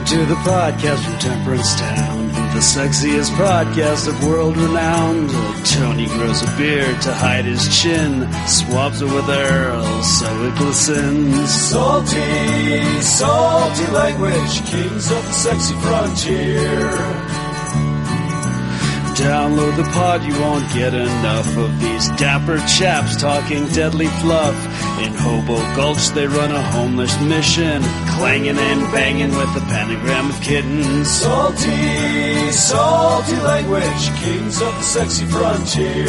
Welcome to the podcast from Temperance Town, the sexiest podcast of world renowned. Tony grows a beard to hide his chin, swabs it with Earl so it glistens. Salty, salty language, kings of the sexy frontier. Download the pod, you won't get enough of these dapper chaps talking deadly fluff. In Hobo Gulch they run a homeless mission, clanging and banging with the pentagram of kittens. Salty, salty language, kings of the sexy frontier.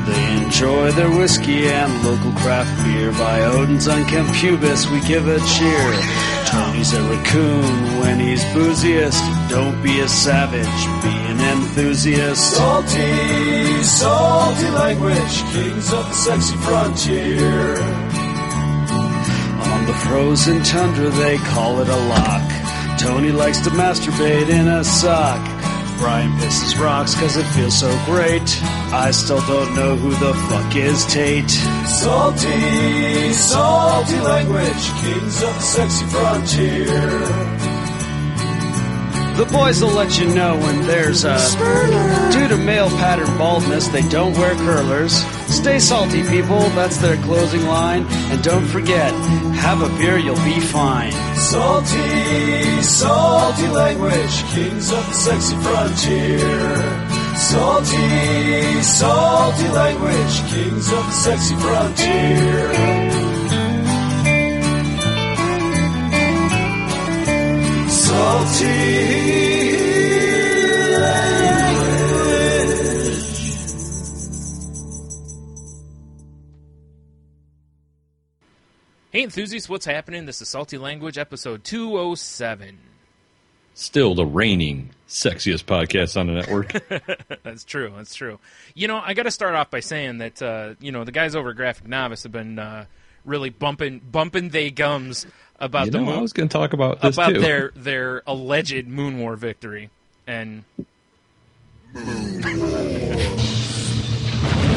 They enjoy their whiskey and local craft beer. By Odin's unkempt pubis we give a cheer. Tony's a raccoon when he's booziest. Don't be a savage, be an enthusiast. Salty, salty language, kings of the sexy frontier. On the frozen tundra they call it a lock. Tony likes to masturbate in a sock. Brian pisses rocks cause it feels so great. I still don't know who the fuck is Tate. Salty, salty language, kings of the sexy frontier. The boys will let you know when there's a spurner. Due to male pattern baldness, they don't wear curlers. Stay salty, people, that's their closing line. And don't forget, have a beer, you'll be fine. Salty, salty language, kings of the sexy frontier. Salty, salty language, kings of the sexy frontier. Salty language. Hey enthusiasts, what's happening? This is Salty Language, episode 207. Still the reigning sexiest podcast on the network. That's true, that's true. You know, I got to start off by saying that, the guys over at Graphic Novice have been really bumping they gums about the moon. I was going to talk about this about too. their alleged Moon War victory. And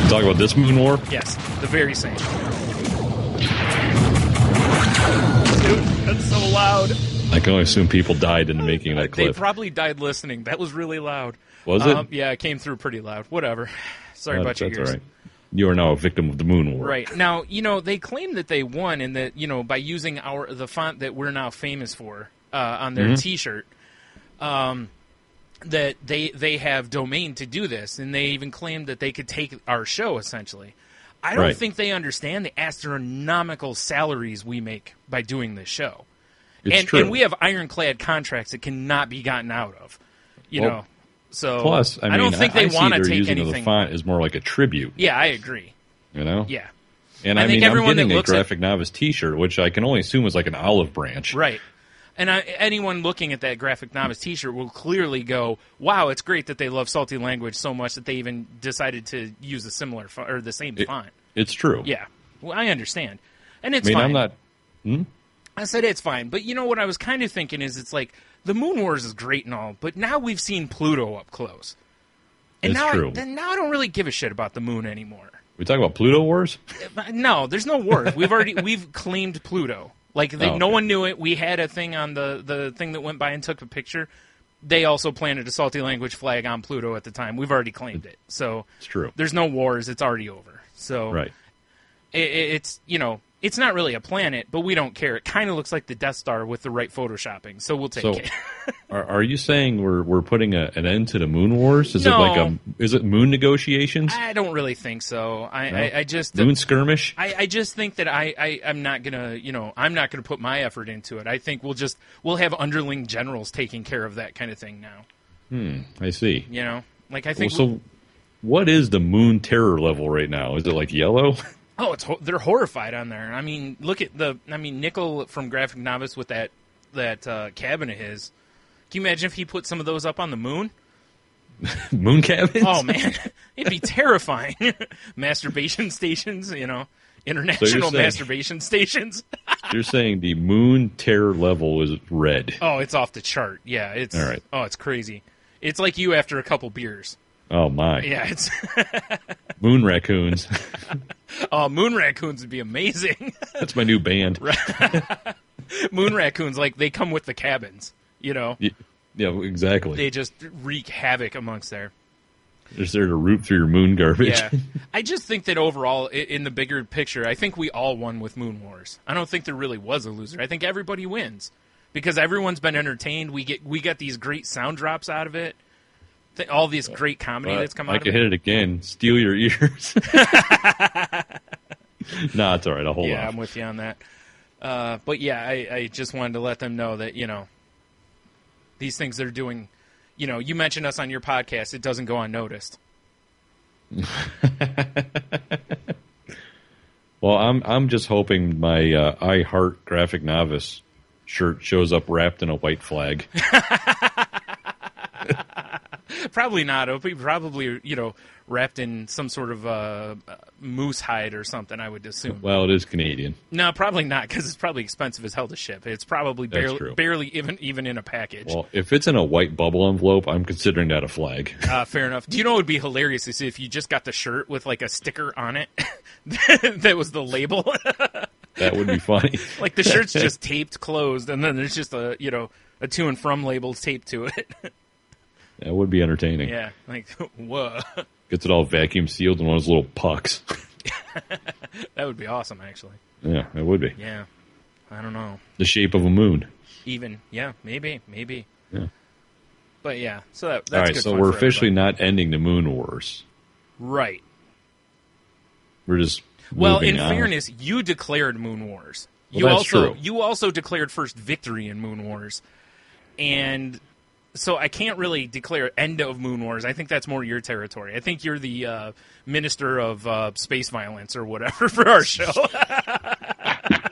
talk about this Moon War? yes, the very same. Dude, that's so loud. I can only assume people died in the making of that clip. They probably died listening. That was really loud. Was it? Yeah, it came through pretty loud. Whatever. Sorry about your ears. That's all right. You are now a victim of the Moon War. Right. Now, they claim that they won and that, by using the font that we're now famous for on their T-shirt, that they have domain to do this, and they even claimed that they could take our show, essentially. I don't think they understand the astronomical salaries we make by doing this show. It's true. And we have ironclad contracts that cannot be gotten out of, know. So plus, I don't think they want to take anything. The font is more like a tribute. Yeah, I agree. Yeah. And I think everyone I'm getting that a Graphic Novice T-shirt, which I can only assume is like an olive branch. Right. And anyone looking at that Graphic Novice T-shirt will clearly go, "Wow, it's great that they love Salty Language so much that they even decided to use a similar or the same font." It's true. Yeah, well, I understand, and it's fine. fine. I'm not. I said it's fine, but what I was kind of thinking is, it's like the Moon Wars is great and all, but now we've seen Pluto up close, and it's true. Now I don't really give a shit about the moon anymore. We talk about Pluto wars? No, there's no wars. We've claimed Pluto. Like, no one knew it. We had a thing on the thing that went by and took a picture. They also planted a Salty Language flag on Pluto at the time. We've already claimed it. So it's true. There's no wars. It's already over. So right. It's not really a planet, but we don't care. It kind of looks like the Death Star with the right photoshopping, so we'll take it. Are you saying we're putting an end to the Moon Wars? Is it moon negotiations? I don't really think so. I just moon skirmish. I just think that I'm not gonna I'm not gonna put my effort into it. I think we'll have underling generals taking care of that kind of thing now. I see. I think. So, what is the moon terror level right now? Is it like yellow? Oh, they're horrified on there. I mean, look at Nickel from Graphic Novice with that cabin of his. Can you imagine if he put some of those up on the moon? Moon cabins? Oh, man. It'd be terrifying. Masturbation stations, international masturbation stations. You're saying the moon terror level is red. Oh, it's off the chart. Yeah, it's all right. Oh, it's crazy. It's like you after a couple beers. Oh, my. Yeah, it's... Moon raccoons. Oh, Moon Raccoons would be amazing. That's my new band. Moon raccoons, like, they come with the cabins, you know? Yeah, exactly. They just wreak havoc amongst there. They're there to root through your moon garbage. Yeah. I just think that overall, in the bigger picture, I think we all won with Moon Wars. I don't think there really was a loser. I think everybody wins because everyone's been entertained. We get these great sound drops out of it. All this great comedy that's come out of it. I can hit it again. Steal your ears. Nah, it's all right. I'll hold on. Yeah, I'm with you on that. But yeah, I just wanted to let them know that, these things they're doing, you mentioned us on your podcast. It doesn't go unnoticed. Well, I'm just hoping my I Heart Graphic Novice shirt shows up wrapped in a white flag. Probably not. It'll be probably, wrapped in some sort of moose hide or something, I would assume. Well, it is Canadian. No, probably not, because it's probably expensive as hell to ship. It's probably barely even in a package. Well, if it's in a white bubble envelope, I'm considering that a flag. Fair enough. Do you know what would be hilarious is if you just got the shirt with, like, a sticker on it that was the label? That would be funny. Like, the shirt's just taped closed, and then there's just a to and from label taped to it. That would be entertaining. Yeah, like, whoa. Gets it all vacuum sealed in one of those little pucks. That would be awesome, actually. Yeah, it would be. Yeah. I don't know. The shape of a moon. Even. Yeah, maybe. Yeah. But yeah, so that's all right, good so fun we're for officially everybody. not ending the Moon Wars. Right. We're just Well, in on. fairness, you declared Moon Wars. Well, that's true. You also declared first victory in Moon Wars. And so I can't really declare end of Moon Wars. I think that's more your territory. I think you're the minister of space violence or whatever for our show.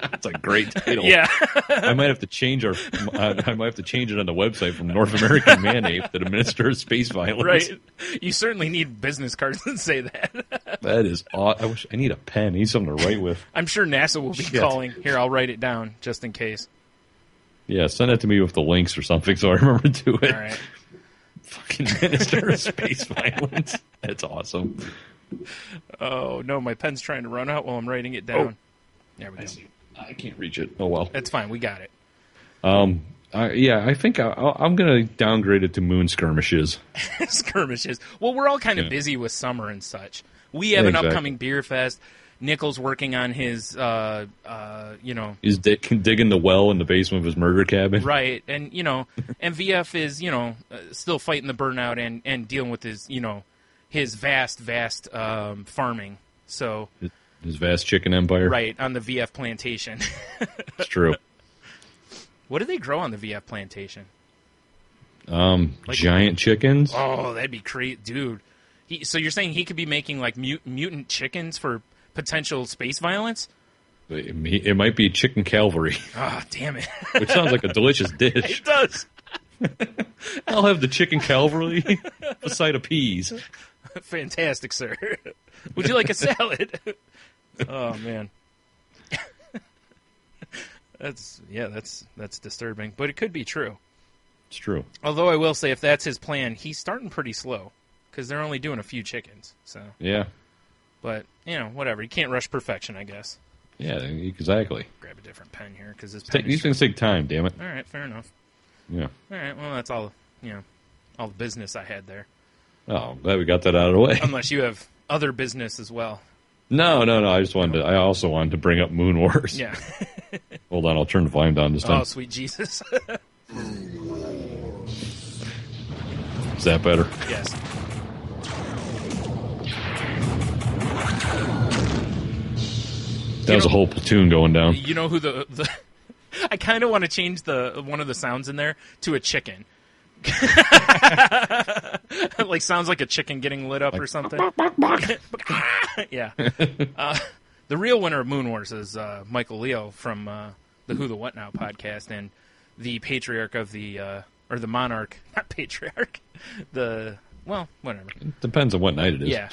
That's a great title. Yeah. I might have to change I might have to change it on the website from North American Man Ape to the Minister of Space Violence. Right. You certainly need business cards that say that. That is odd. I need a pen. I need something to write with. I'm sure NASA will be calling. Here, I'll write it down just in case. Yeah, send that to me with the links or something so I remember to do it. All right. Fucking Minister of Space Violence. That's awesome. Oh, no, my pen's trying to run out while I'm writing it down. Oh. There we go. I can't reach it. Oh, well. That's fine. We got it. I think I'm going to downgrade it to Moon Skirmishes. Skirmishes. Well, we're all kind of busy with summer and such. We have an upcoming beer fest. Nichols working on his, He's digging the well in the basement of his murder cabin. Right, and, and VF is, still fighting the burnout and dealing with his, his vast farming. So his vast chicken empire. Right, on the VF plantation. It's true. What do they grow on the VF plantation? Giant chickens. Oh, that'd be great, dude. So you're saying he could be making, like, mutant chickens for potential space violence? It might be chicken cavalry. Ah, oh, damn it. Which sounds like a delicious dish. It does. I'll have the chicken cavalry, a side of peas. Fantastic, sir. Would you like a salad? Oh, man. That's disturbing, but it could be true. It's true. Although I will say, if that's his plan, he's starting pretty slow because they're only doing a few chickens. So yeah, but whatever. You can't rush perfection, I guess. Yeah, exactly. Grab a different pen here because these things take time. Damn it. All right, fair enough. Yeah. All right. Well, that's all. All the business I had there. Oh, glad we got that out of the way. Unless you have other business as well. No. I also wanted to bring up Moon Wars. Yeah. Hold on, I'll turn the volume down this time. Oh, sweet Jesus. Is that better? Yes. That was a whole platoon going down. You know who the I kind of want to change one of the sounds in there to a chicken. Like sounds like a chicken getting lit up or something. Yeah. The real winner of Moon Wars is Michael Leo from the Who the What Now podcast and the patriarch of the or the monarch, not patriarch. Whatever. It depends on what night it is. Yeah.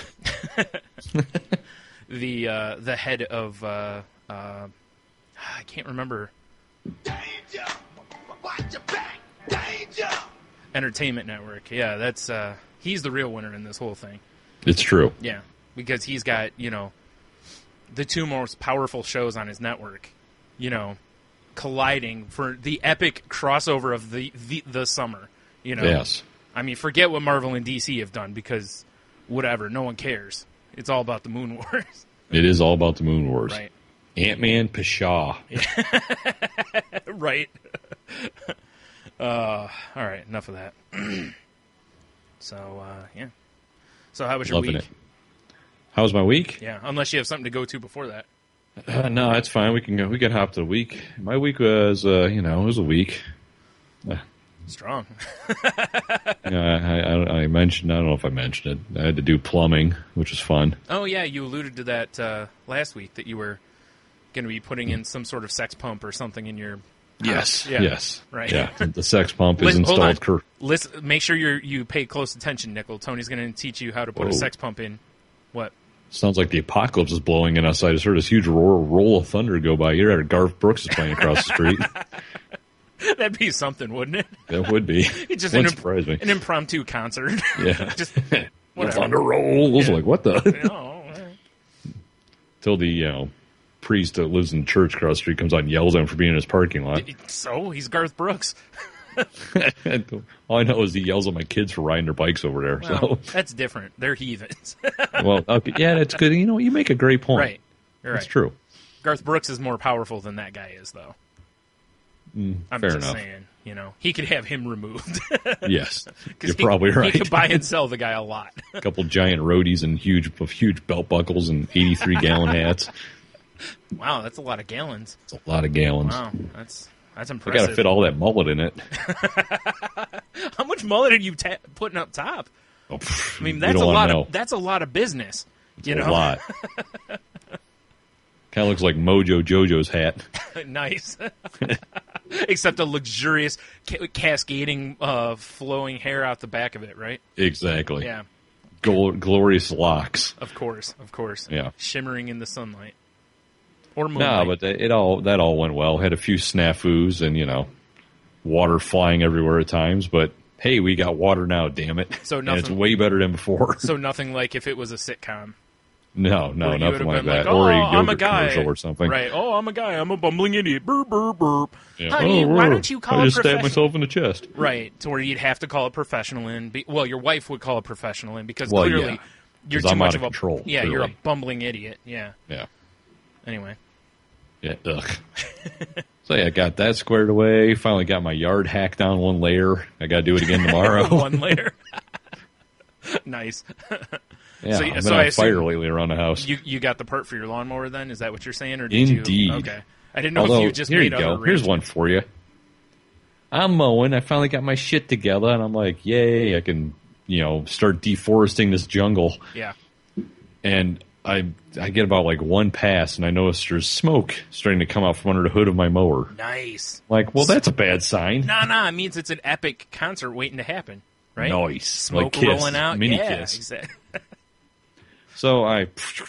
The head of I can't remember. Danger! Watch your back! Danger! Entertainment Network. Yeah, that's he's the real winner in this whole thing. It's true. Yeah, because he's got the two most powerful shows on his network. colliding for the epic crossover of the summer. You know, Yes. I mean, forget what Marvel and DC have done because whatever, no one cares. It's all about the Moon Wars. It is all about the Moon Wars. Right. Ant-Man Pshaw. Right. All right, enough of that. So, yeah. So how was your Loving week? it. How was my week? Yeah, unless you have something to go to before that. No, that's fine. We can go. We can hop to the week. My week was, it was a week. Strong. I mentioned. I don't know if I mentioned it. I had to do plumbing, which was fun. Oh, yeah, you alluded to that last week, that you were going to be putting in some sort of sex pump or something in your house. Yeah. Yes. Right. Yeah. The sex pump is Hold on. installed. Listen, make sure you pay close attention, Nickel. Tony's going to teach you how to put a sex pump in. What? Sounds like the apocalypse is blowing in us. I just heard this huge roll of thunder go by. You're at Garth Brooks is playing across the street. That'd be something, wouldn't it? That would be. It's just Wouldn't surprise me. an impromptu concert. Yeah. Just The whatever. thunder rolls. Like, what the? Oh, Till the priest that lives in the church across the street comes out and yells at him for being in his parking lot. so he's Garth Brooks. All I know is he yells at my kids for riding their bikes over there. Well, that's different. They're heathens. Well, okay, yeah, that's good. You make a great point. Right. You're right. That's true. Garth Brooks is more powerful than that guy is, though. I'm fair just enough. saying, he could have him removed. Yes, you're he, probably right. He could buy and sell the guy a lot. A couple giant roadies and huge belt buckles and 83-gallon hats. Wow, that's a lot of gallons. It's a lot of gallons. Wow, that's I impressive. got to fit all that mullet in it. How much mullet are you putting up top? Oh, I mean, you that's don't a wanna lot know. of that's a lot of business. It's a lot. Kind of looks like Mojo Jojo's hat. Nice. Except a luxurious, cascading, flowing hair out the back of it, right? Exactly. Yeah. Glorious locks. Of course. Yeah. Shimmering in the sunlight. Or moonlight. No, but that all went well. Had a few snafus and, water flying everywhere at times. But, hey, we got water now, damn it. So and it's way better than before. So nothing like if it was a sitcom. No, Where you nothing like would've been that. like, Or a I'm a yogurt guy. commercial or something. Right. Oh, I'm a guy. I'm a bumbling idiot. Burp, burp, burp. Yeah. Honey, why don't you call I a just stabbed professional? myself in the chest. Right, to where you'd have to call a professional in. Your wife would call a professional in because Well, clearly yeah. you're 'Cause too I'm much out of of a control, Yeah, you're a clearly. bumbling idiot. Yeah. Yeah. Anyway. Yeah, ugh. So, yeah, I got that squared away. Finally got my yard hacked down one layer. I got to do it again tomorrow. One layer. Nice. Yeah, So- I've been so on I assume fire lately around the house. You got the part for your lawnmower then? Is that what you're saying, or did Indeed. you? Okay. I didn't know Although, if you just here made you other go. Here's arrangements. one for you. I'm mowing. I finally got my shit together, and I'm like, yay, I can, start deforesting this jungle. Yeah. And I get about like one pass, and I notice there's smoke starting to come out from under the hood of my mower. Nice. Like, well, that's a bad sign. Nah. It means it's an epic concert waiting to happen, right? Nice. Smoke Like Kiss, rolling out. mini yeah, Kiss. exactly. So I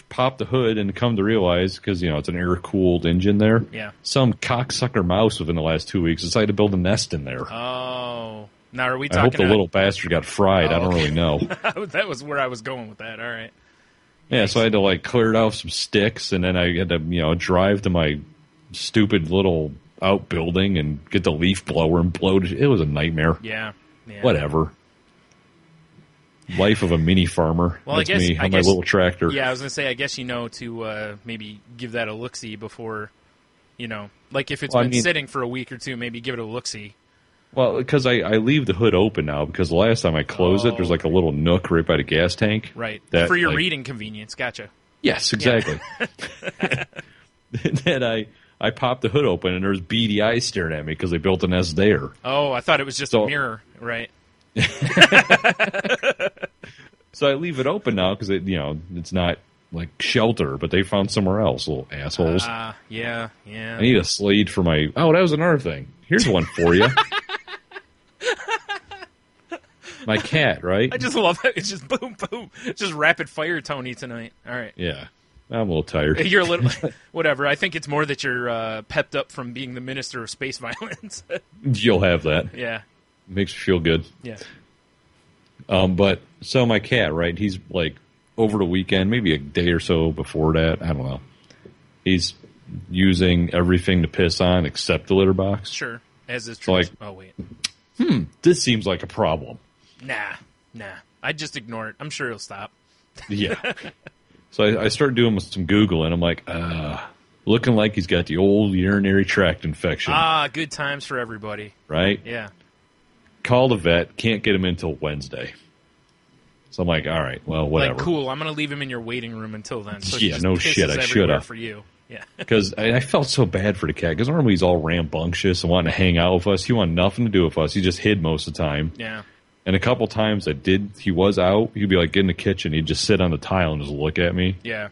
popped the hood and come to realize, because, it's an air-cooled engine there, Yeah. some cocksucker mouse within the last 2 weeks decided to build a nest in there. Oh. Now, are we I hope talking the little bastard got fried. I don't okay. really know. That was where I was going with that. All right. Yeah, so I had to, clear it off some sticks, and then I had to, drive to my stupid little outbuilding and get the leaf blower and blow it. It was a nightmare. Yeah. Whatever. Life of a mini farmer. Well, That's I guess me I on my guess, little tractor. Yeah, I was gonna say. I guess to maybe give that a look-see before, like if it's been sitting for a week or two, maybe give it a look-see. Well, because I leave the hood open now, because the last time I closed it, there's a little nook right by the gas tank. Right. That, For your reading convenience. Gotcha. Yes, exactly. Then I popped the hood open, and there's beady eyes staring at me because they built a nest there. Oh, I thought it was just a mirror. Right. So I leave it open now because it's not like shelter, but they found somewhere else, little assholes. Yeah. I need a slade for my... Oh, that was another thing. Here's one for you. My cat, right? I just love it. It's just boom, boom. It's just rapid fire Tony tonight. All right. Yeah. I'm a little tired. You're a little... Whatever. I think it's more that you're pepped up from being the minister of space violence. You'll have that. Yeah. Makes me feel good. Yeah. But so my cat, right? He's over the weekend, maybe a day or so before that. I don't know. He's using everything to piss on except the litter box. Sure. As is So, true. like, Oh, wait. This seems like a problem. Nah. I'd just ignore it. I'm sure he'll stop. Yeah. So I started doing some Googling. I'm like, looking like he's got the old urinary tract infection. Good times for everybody. Right? Yeah. Call the vet. Can't get him until Wednesday. So I'm like, all right, well, whatever. Like, cool. I'm going to leave him in your waiting room until then. So Yeah, he just no pisses shit, I everywhere shoulda. for you. Yeah. Because I felt so bad for the cat. Because normally he's all rambunctious and wanting to hang out with us. He wanted nothing to do with us. He just hid most of the time. Yeah. And a couple times he was out. He'd be like, get in the kitchen. He'd just sit on the tile and just look at me. Yeah.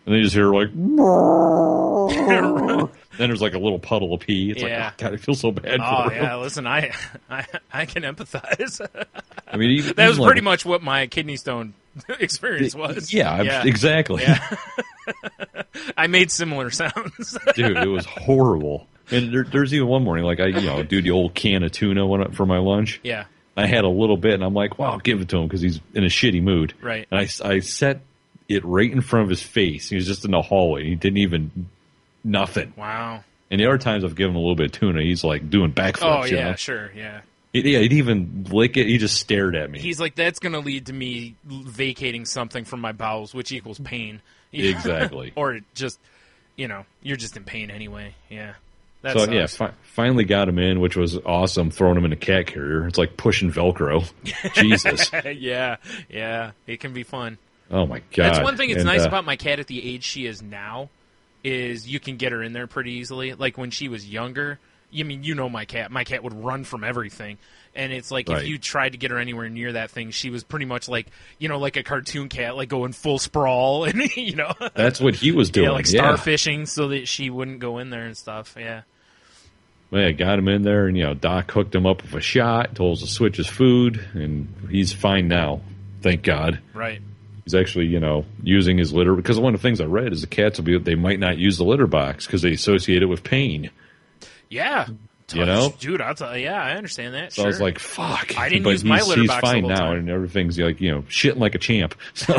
And then you just hear like, then there's like a little puddle of pee. It's like, oh, God, I feel so bad for him. Yeah, listen, I can empathize. I mean, that was pretty much what my kidney stone experience was. Yeah. Exactly. Yeah. I made similar sounds. Dude, it was horrible. And there's even one morning, like I do the old can of tuna for my lunch. Yeah. I had a little bit, and I'm like, well, I'll give it to him because he's in a shitty mood. Right. And I set it right in front of his face. He was just in the hallway. He didn't even nothing. Wow. And the other times I've given him a little bit of tuna, he's like doing backflips. Oh, yeah, sure, yeah. He'd even lick it. He just stared at me. He's like, that's going to lead to me vacating something from my bowels, which equals pain. Exactly. Or just, you're just in pain anyway. Yeah. That so, sucks. yeah, finally got him in, which was awesome, throwing him in a cat carrier. It's like pushing Velcro. Jesus. Yeah. It can be fun. Oh, my God. That's one thing that's nice about my cat at the age she is now, is you can get her in there pretty easily. Like when she was younger, my cat. My cat would run from everything. And it's like if you tried to get her anywhere near that thing, she was pretty much like, like a cartoon cat, like going full sprawl. And, That's what he was doing. Yeah, like starfishing so that she wouldn't go in there and stuff. Yeah. Well, I got him in there, and, Doc hooked him up with a shot, told us to switch his food, and he's fine now. Thank God. Right. He's actually, using his litter. Because one of the things I read is the cats they might not use the litter box because they associate it with pain. Yeah. Dude, I'll tell you, yeah, I understand that. So I was like, fuck. I didn't use my litter box. He's fine the whole now, time. and everything's like, shitting like a champ. So.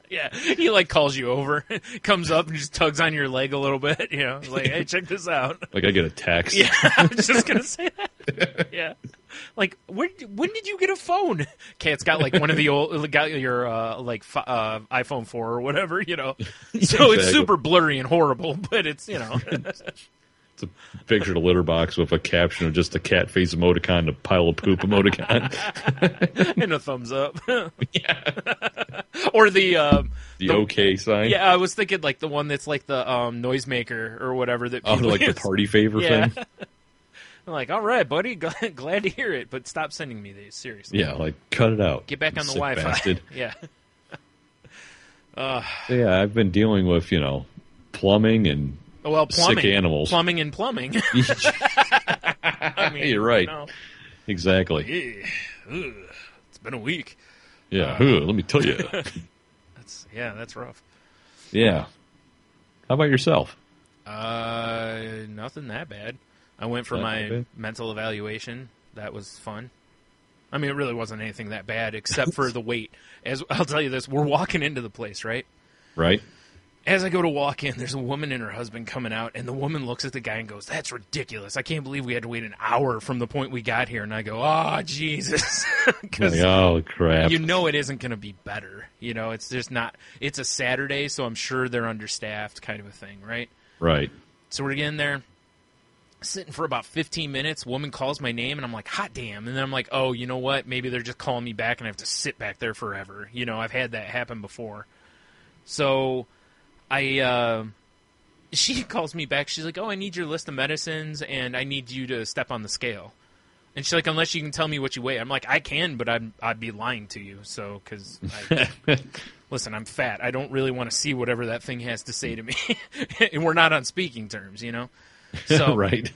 Yeah, he like calls you over, comes up and just tugs on your leg a little bit, like, hey, check this out. Like I get a text. Yeah, I was just going to say that. Yeah. Like, when did you get a phone? Cat's got like one of the old, got your iPhone 4 or whatever, So it's super blurry and horrible, but it's, It's a picture of the litter box with a caption of just a cat face emoticon, a pile of poop emoticon. And a thumbs up. Yeah. Or the okay sign. Yeah, I was thinking like the one that's like the noisemaker or whatever that people like the party favor thing. I'm like, all right, buddy, glad to hear it, but stop sending me these, seriously. Yeah, like cut it out. Get back on the Wi-Fi. Bastard. Yeah. So yeah, I've been dealing with, plumbing and sick animals. Plumbing and plumbing. You're right. Exactly. It's been a week. Yeah, let me tell you. That's rough. Yeah. How about yourself? Nothing that bad. I went for my mental evaluation. That was fun. I mean, it really wasn't anything that bad except for the wait. As I'll tell you this, we're walking into the place, right? Right. As I go to walk in, there's a woman and her husband coming out, and the woman looks at the guy and goes, "That's ridiculous. I can't believe we had to wait an hour from the point we got here." And I go, "Oh, Jesus." Oh, crap. It isn't going to be better. It's just not. It's a Saturday, so I'm sure they're understaffed kind of a thing, right? Right. So we're getting there. Sitting for about 15 minutes, woman calls my name, and I'm like, hot damn. And then I'm like, oh, you know what? Maybe they're just calling me back, and I have to sit back there forever. I've had that happen before. So she calls me back. She's like, oh, I need your list of medicines, and I need you to step on the scale. And she's like, unless you can tell me what you weigh. I'm like, I can, but I'd be lying to you. So, because, listen, I'm fat. I don't really want to see whatever that thing has to say to me. And we're not on speaking terms, So, right.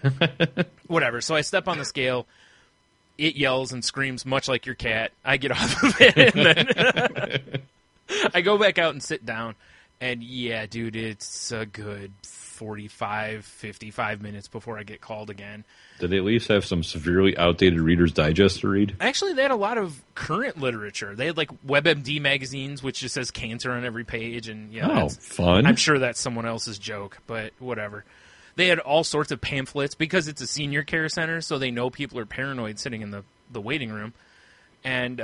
Whatever. So I step on the scale. It yells and screams much like your cat. I get off of it, and then I go back out and sit down. And yeah, dude, it's a good 45, 55 minutes before I get called again. Did they at least have some severely outdated Reader's Digest to read? Actually, they had a lot of current literature. They had like WebMD magazines, which just says cancer on every page, and fun. I'm sure that's someone else's joke, but whatever. They had all sorts of pamphlets because it's a senior care center, so they know people are paranoid sitting in the waiting room. And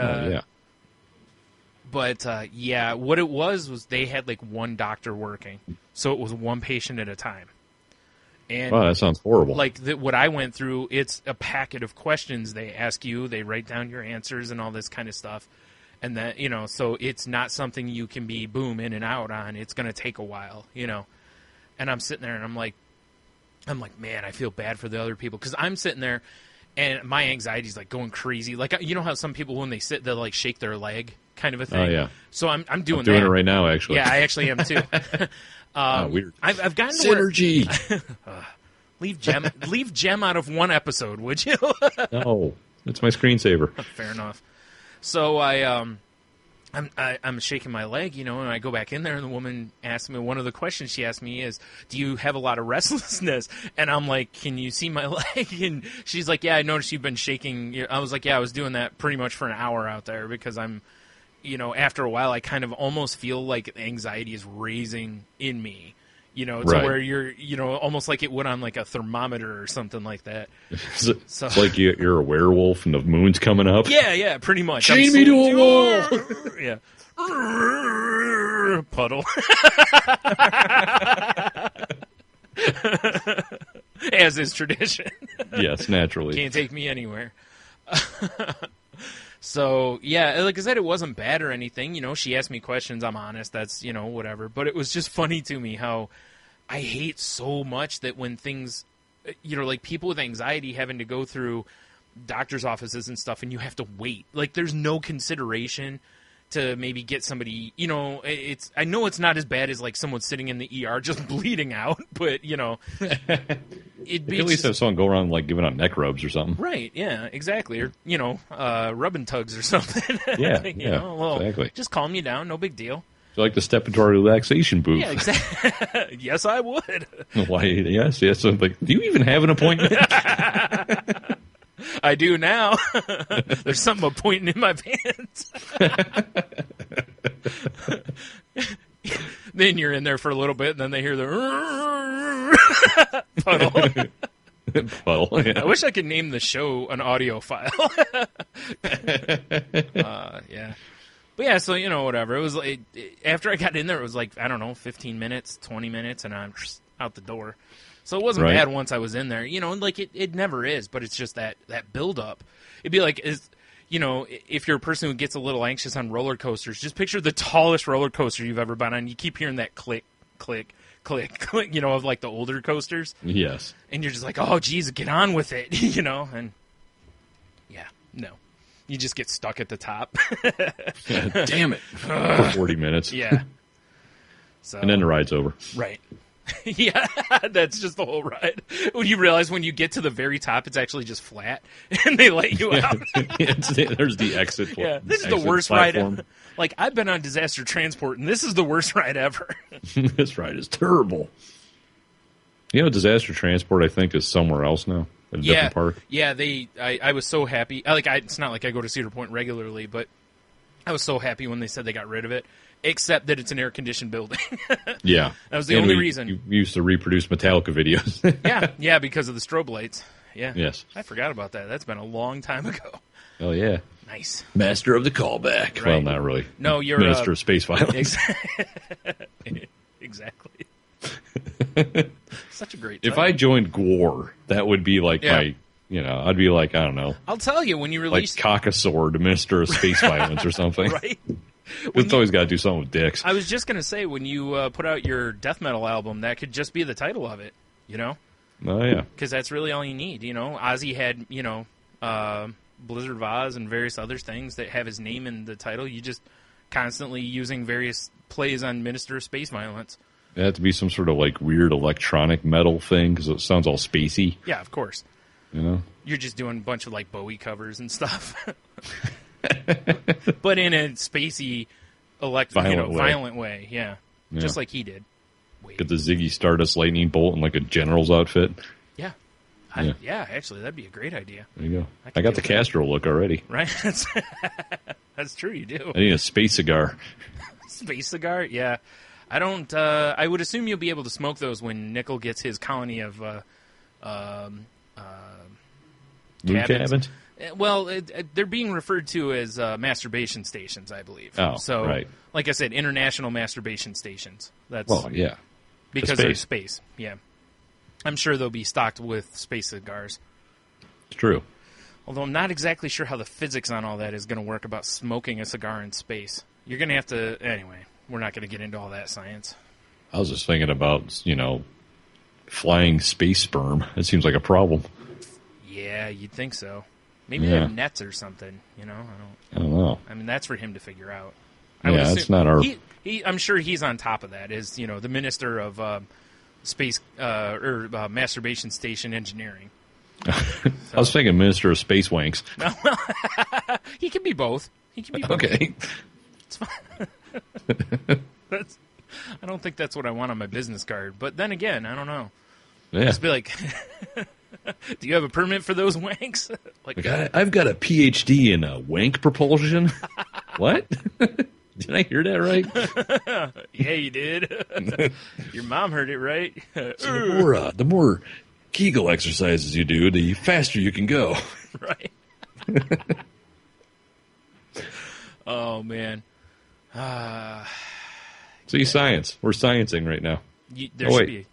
But what it was they had like one doctor working, so it was one patient at a time. And wow, that sounds horrible. Like what I went through, it's a packet of questions they ask you. They write down your answers and all this kind of stuff, and that so it's not something you can be boom in and out on. It's going to take a while, And I'm sitting there and I'm like, man, I feel bad for the other people because I'm sitting there and my anxiety's like going crazy. Like how some people when they sit they'll like shake their leg kind of a thing. Oh yeah. So I'm doing it that right now actually. Yeah, I actually am too. Weird. I've gotten to synergy. Leave Gem out of one episode, would you? No, it's my screensaver. Fair enough. So I'm shaking my leg, and I go back in there, and the woman asked me, one of the questions she asked me is, do you have a lot of restlessness? And I'm like, can you see my leg? And she's like, yeah, I noticed you've been shaking. I was like, yeah, I was doing that pretty much for an hour out there because I'm, after a while, I kind of almost feel like anxiety is raising in me, to where you're, almost like it would on like a thermometer or something like that. It's like you're a werewolf and the moon's coming up. Yeah, pretty much. Chain me to a wall. Yeah. Puddle. As is tradition. Yes, naturally. Can't take me anywhere. So, yeah, like I said, it wasn't bad or anything. She asked me questions. I'm honest. That's, whatever. But it was just funny to me how I hate so much that when things, like people with anxiety having to go through doctor's offices and stuff and you have to wait. Like, there's no consideration to maybe get somebody, I know it's not as bad as like someone sitting in the ER just bleeding out, but it'd be at least have someone go around like giving out neck rubs or something. Right, yeah, exactly. Or, rubbing tugs or something. Yeah, exactly. Just calm you down, no big deal. So like to step into our relaxation booth. Yeah, exactly. Yes, I would. Why, yes. So I'm like, do you even have an appointment? I do now. There's something pointing in my pants. Then you're in there for a little bit, and then they hear the puddle. Puddle. Yeah. I wish I could name the show an audio file. Yeah. But yeah, so, whatever. It was like, after I got in there, it was like, I don't know, 15 minutes, 20 minutes, and I'm out the door. So it wasn't bad once I was in there. Like it never is, but it's just that build-up. It'd be like, if you're a person who gets a little anxious on roller coasters, just picture the tallest roller coaster you've ever been on. You keep hearing that click, click, click, click, of like the older coasters. Yes. And you're just like, oh, geez, get on with it, and yeah, no. You just get stuck at the top. God damn it. For 40 minutes. Yeah. So, and then the ride's over. Right. Yeah, that's just the whole ride. When you realize when you get to the very top, it's actually just flat, and they let you out. There's the exit. Yeah, this is the worst ride ever. Like, I've been on disaster transport, and this is the worst ride ever. This ride is terrible. Disaster transport, I think, is somewhere else now. At a different park. Yeah, I was so happy. It's not like I go to Cedar Point regularly, but I was so happy when they said they got rid of it. Except that it's an air-conditioned building. Yeah. That was the only reason. You used to reproduce Metallica videos. Yeah, because of the strobe lights. Yeah. Yes. I forgot about that. That's been a long time ago. Oh, yeah. Nice. Master of the callback. Right. Well, not really. No, you're... Minister of space violence. Exactly. Such a great title. If I joined GWAR, that would be like my... I'd be like, I don't know. I'll tell you, when you release... Like Cockasword, Minister of Space Violence or something. Right. It's always got to do something with dicks. I was just going to say, when you put out your death metal album, that could just be the title of it, Oh, yeah. Because that's really all you need, Ozzy had, Blizzard of Oz and various other things that have his name in the title. You just constantly using various plays on Minister of Space Violence. It had to be some sort of, like, weird electronic metal thing, because it sounds all spacey. Yeah, of course. You're just doing a bunch of, like, Bowie covers and stuff. But in a spacey, violent way. Yeah. Just like he did. Wait. Get the Ziggy Stardust lightning bolt in like a general's outfit. Yeah. Yeah, actually, that'd be a great idea. There you go. I got the Castro look already. Right? That's true, you do. I need a space cigar. Space cigar? Yeah. I don't, I would assume you'll be able to smoke those when Nickel gets his colony of, Moon cabins? Well, they're being referred to as masturbation stations, I believe. Oh, so, right. Like I said, international masturbation stations. That's yeah. because there's space. Yeah. I'm sure they'll be stocked with space cigars. It's true. Although I'm not exactly sure how the physics on all that is going to work about smoking a cigar in space. You're going to have to... Anyway, we're not going to get into all that science. I was just thinking about, flying space sperm. It seems like a problem. Yeah, you'd think so. Maybe they have nets or something, I don't know. I mean, that's for him to figure out. That's not our... I'm sure he's on top of that, as, the minister of space or masturbation station engineering. I was thinking minister of space wanks. He can be both. Okay. It's fine. I don't think that's what I want on my business card. But then again, I don't know. Yeah. Just be like, do you have a permit for those wanks? I've got a PhD in wank propulsion. What? Did I hear that right? Yeah, you did. Your mom heard it right. So the more Kegel exercises you do, the faster you can go. Right. Oh, man. See, science. We're sciencing right now. There should be.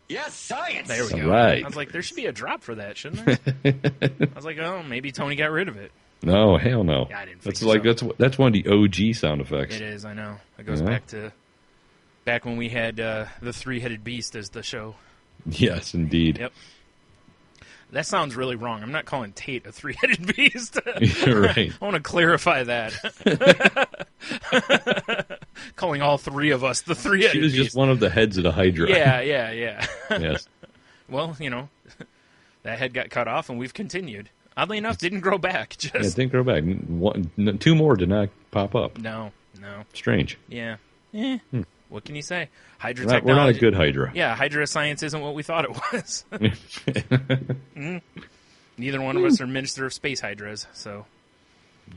Yes, science! There we go. Right. I was like, there should be a drop for that, shouldn't there? I was like, oh, maybe Tony got rid of it. No, hell no. Yeah, I didn't That's think that's one of the OG sound effects. It is, I know. It goes back when we had the three-headed beast as the show. Yes, indeed. Yep. That sounds really wrong. I'm not calling Tate a three-headed beast. You're right. I want to clarify that. Calling all three of us the three-headed beast. She was just one of the heads of the Hydra. Yeah. Yes. Well, that head got cut off, and we've continued. Oddly enough, didn't grow back. Yeah, it didn't grow back. Two more did not pop up. No. Strange. Yeah. What can you say? Hydra We're technology. not a good Hydra. Yeah, Hydra science isn't what we thought it was. Neither one of us are Minister of Space Hydras, so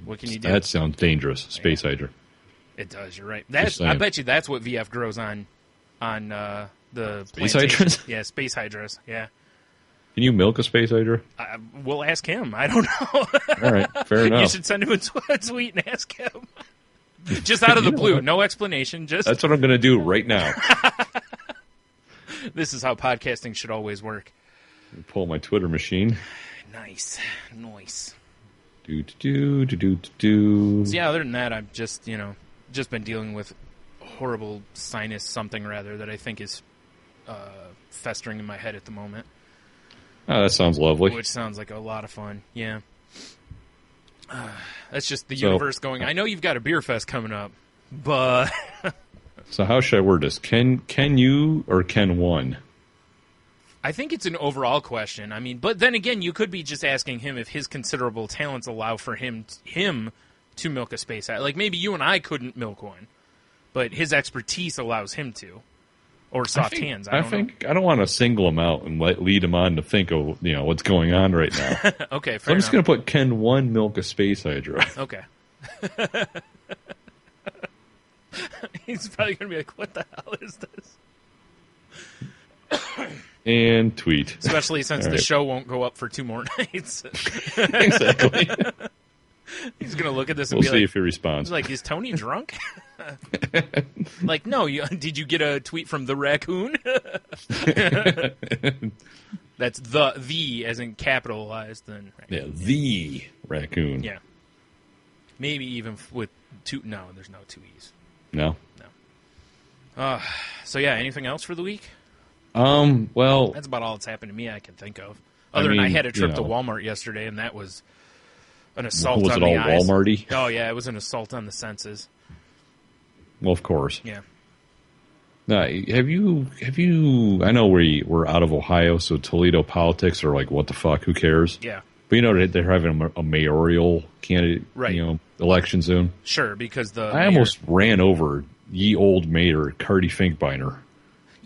what can you do? That sounds dangerous. Space Hydra. It does, you're right. I bet you that's what VF grows on the Space plantation. Hydras? Yeah, Space Hydras, yeah. Can you milk a Space Hydra? We'll ask him. I don't know. All right, fair enough. You should send him a tweet and ask him. Just out of the blue, no explanation. That's what I'm going to do right now. This is how podcasting should always work. Pull my Twitter machine. Nice. Do. So yeah, other than that, I've just been dealing with horrible sinus something rather that I think is festering in my head at the moment. Oh, that sounds lovely. Which sounds like a lot of fun. Yeah. That's just the universe going, I know you've got a beer fest coming up, but... So how should I word this? Can you or can one? I think it's an overall question. I mean, but then again, you could be just asking him if his considerable talents allow for him to milk a space hat. Like maybe you and I couldn't milk one, but his expertise allows him to. Or soft hands. I don't want to single him out and lead him on to think of what's going on right now. Okay, fair so I'm just going to put can one milk a space Hydra. Okay. He's probably going to be like, what the hell is this? And tweet. Especially since the show won't go up for 2 more nights. Exactly. He's going to look at this and we'll be see like, if he responds. He's like, is Tony drunk? Like, no, did you get a tweet from the raccoon? That's the as in capitalized. Then yeah, the raccoon. Yeah. Maybe even with 2. No, there's no 2 E's. No. So yeah, anything else for the week? Well, that's about all that's happened to me I can think of. Other than I had a trip to Walmart yesterday, and that was an assault on the eyes. Was it all Walmart-y? Oh yeah, it was an assault on the senses. Well, of course. Yeah. Now, have you? I know we're out of Ohio, so Toledo politics are like, what the fuck? Who cares? Yeah. But they're having a mayoral candidate, election soon. Sure, because I almost ran over ye old mayor Cardi Finkbeiner.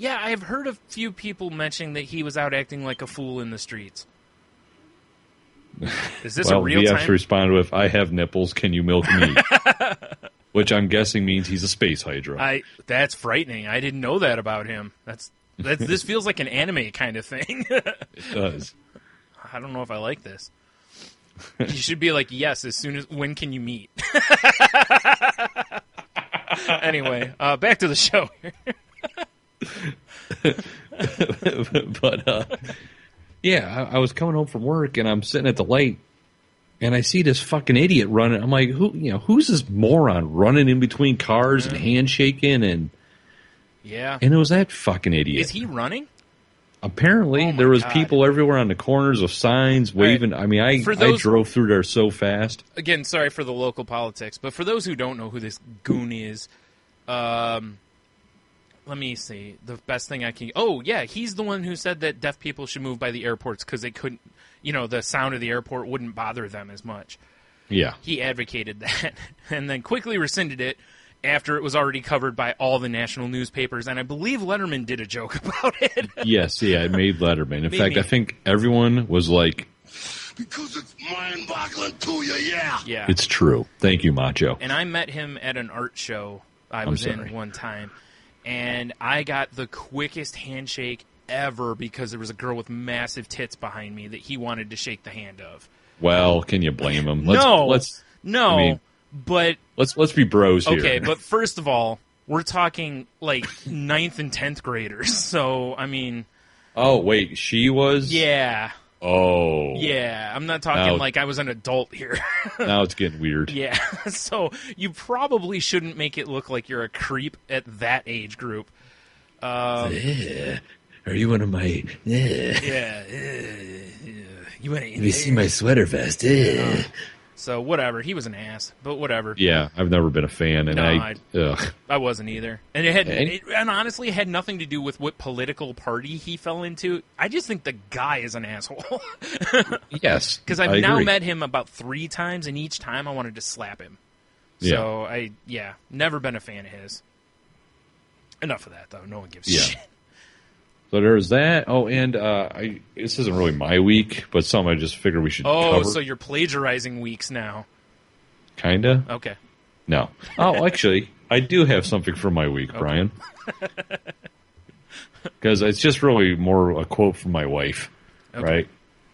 Yeah, I've heard a few people mentioning that he was out acting like a fool in the streets. Is this a real VF's time? responded with, "I have nipples. Can you milk me?" Which I'm guessing means he's a space hydra. That's frightening. I didn't know that about him. This feels like an anime kind of thing. It does. I don't know if I like this. You should be like, yes, when can you meet? Anyway, back to the show here. But yeah, I was coming home from work and I'm sitting at the light and I see this fucking idiot running. I'm like, who's this moron running in between cars and handshaking and it was that fucking idiot. Is he running? Apparently, there was people everywhere on the corners with signs waving. Right. I mean, I drove through there so fast. Again, sorry for the local politics, but for those who don't know who this goon is, let me see. The best thing I can... Oh, yeah, he's the one who said that deaf people should move by the airports because they couldn't... the sound of the airport wouldn't bother them as much. Yeah. He advocated that and then quickly rescinded it after it was already covered by all the national newspapers, and I believe Letterman did a joke about it. Yes, yeah, it made Letterman. In fact, I think everyone was like... Because it's mind-boggling to you, yeah. Yeah. It's true. Thank you, Macho. And I met him at an art show I was in one time, and I got the quickest handshake ever because there was a girl with massive tits behind me that he wanted to shake the hand of. Well, can you blame him? But let's be bros here. Okay, but first of all, we're talking like 9th and 10th graders. So, I mean... Oh, wait, she was? Yeah. Oh. Yeah, I'm not talking like I was an adult here. Now it's getting weird. Yeah, so you probably shouldn't make it look like you're a creep at that age group. Are you one of my... Yeah. You want to see my sweater vest? So whatever, he was an ass, but whatever. Yeah, I've never been a fan, and I wasn't either. And and honestly, it had nothing to do with what political party he fell into. I just think the guy is an asshole. Yes, because I've now met him about 3 times, and each time I wanted to slap him. So never been a fan of his. Enough of that, though. No one gives a shit. So there's that. Oh, and this isn't really my week, but something I just figured we should cover. So you're plagiarizing weeks now. Kinda. Okay. No. Oh, actually, I do have something for my week, Brian. Because it's just really more a quote from my wife, right?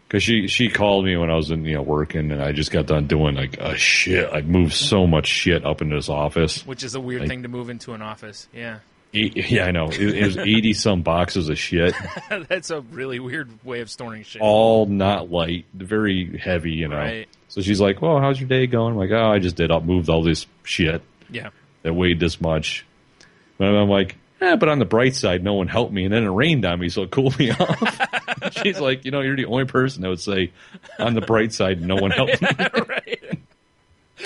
Because she called me when I was working, and I just got done doing like shit. I moved so much shit up into this office. Which is a weird thing to move into an office, yeah. Yeah, I know. It was 80-some boxes of shit. That's a really weird way of storing shit. All not light, very heavy, Right. So she's like, well, how's your day going? I'm like, oh, I just moved all this shit that weighed this much. But I'm like, but on the bright side, no one helped me, and then it rained on me, so it cooled me off. She's like, you're the only person that would say, on the bright side, no one helped me. Right.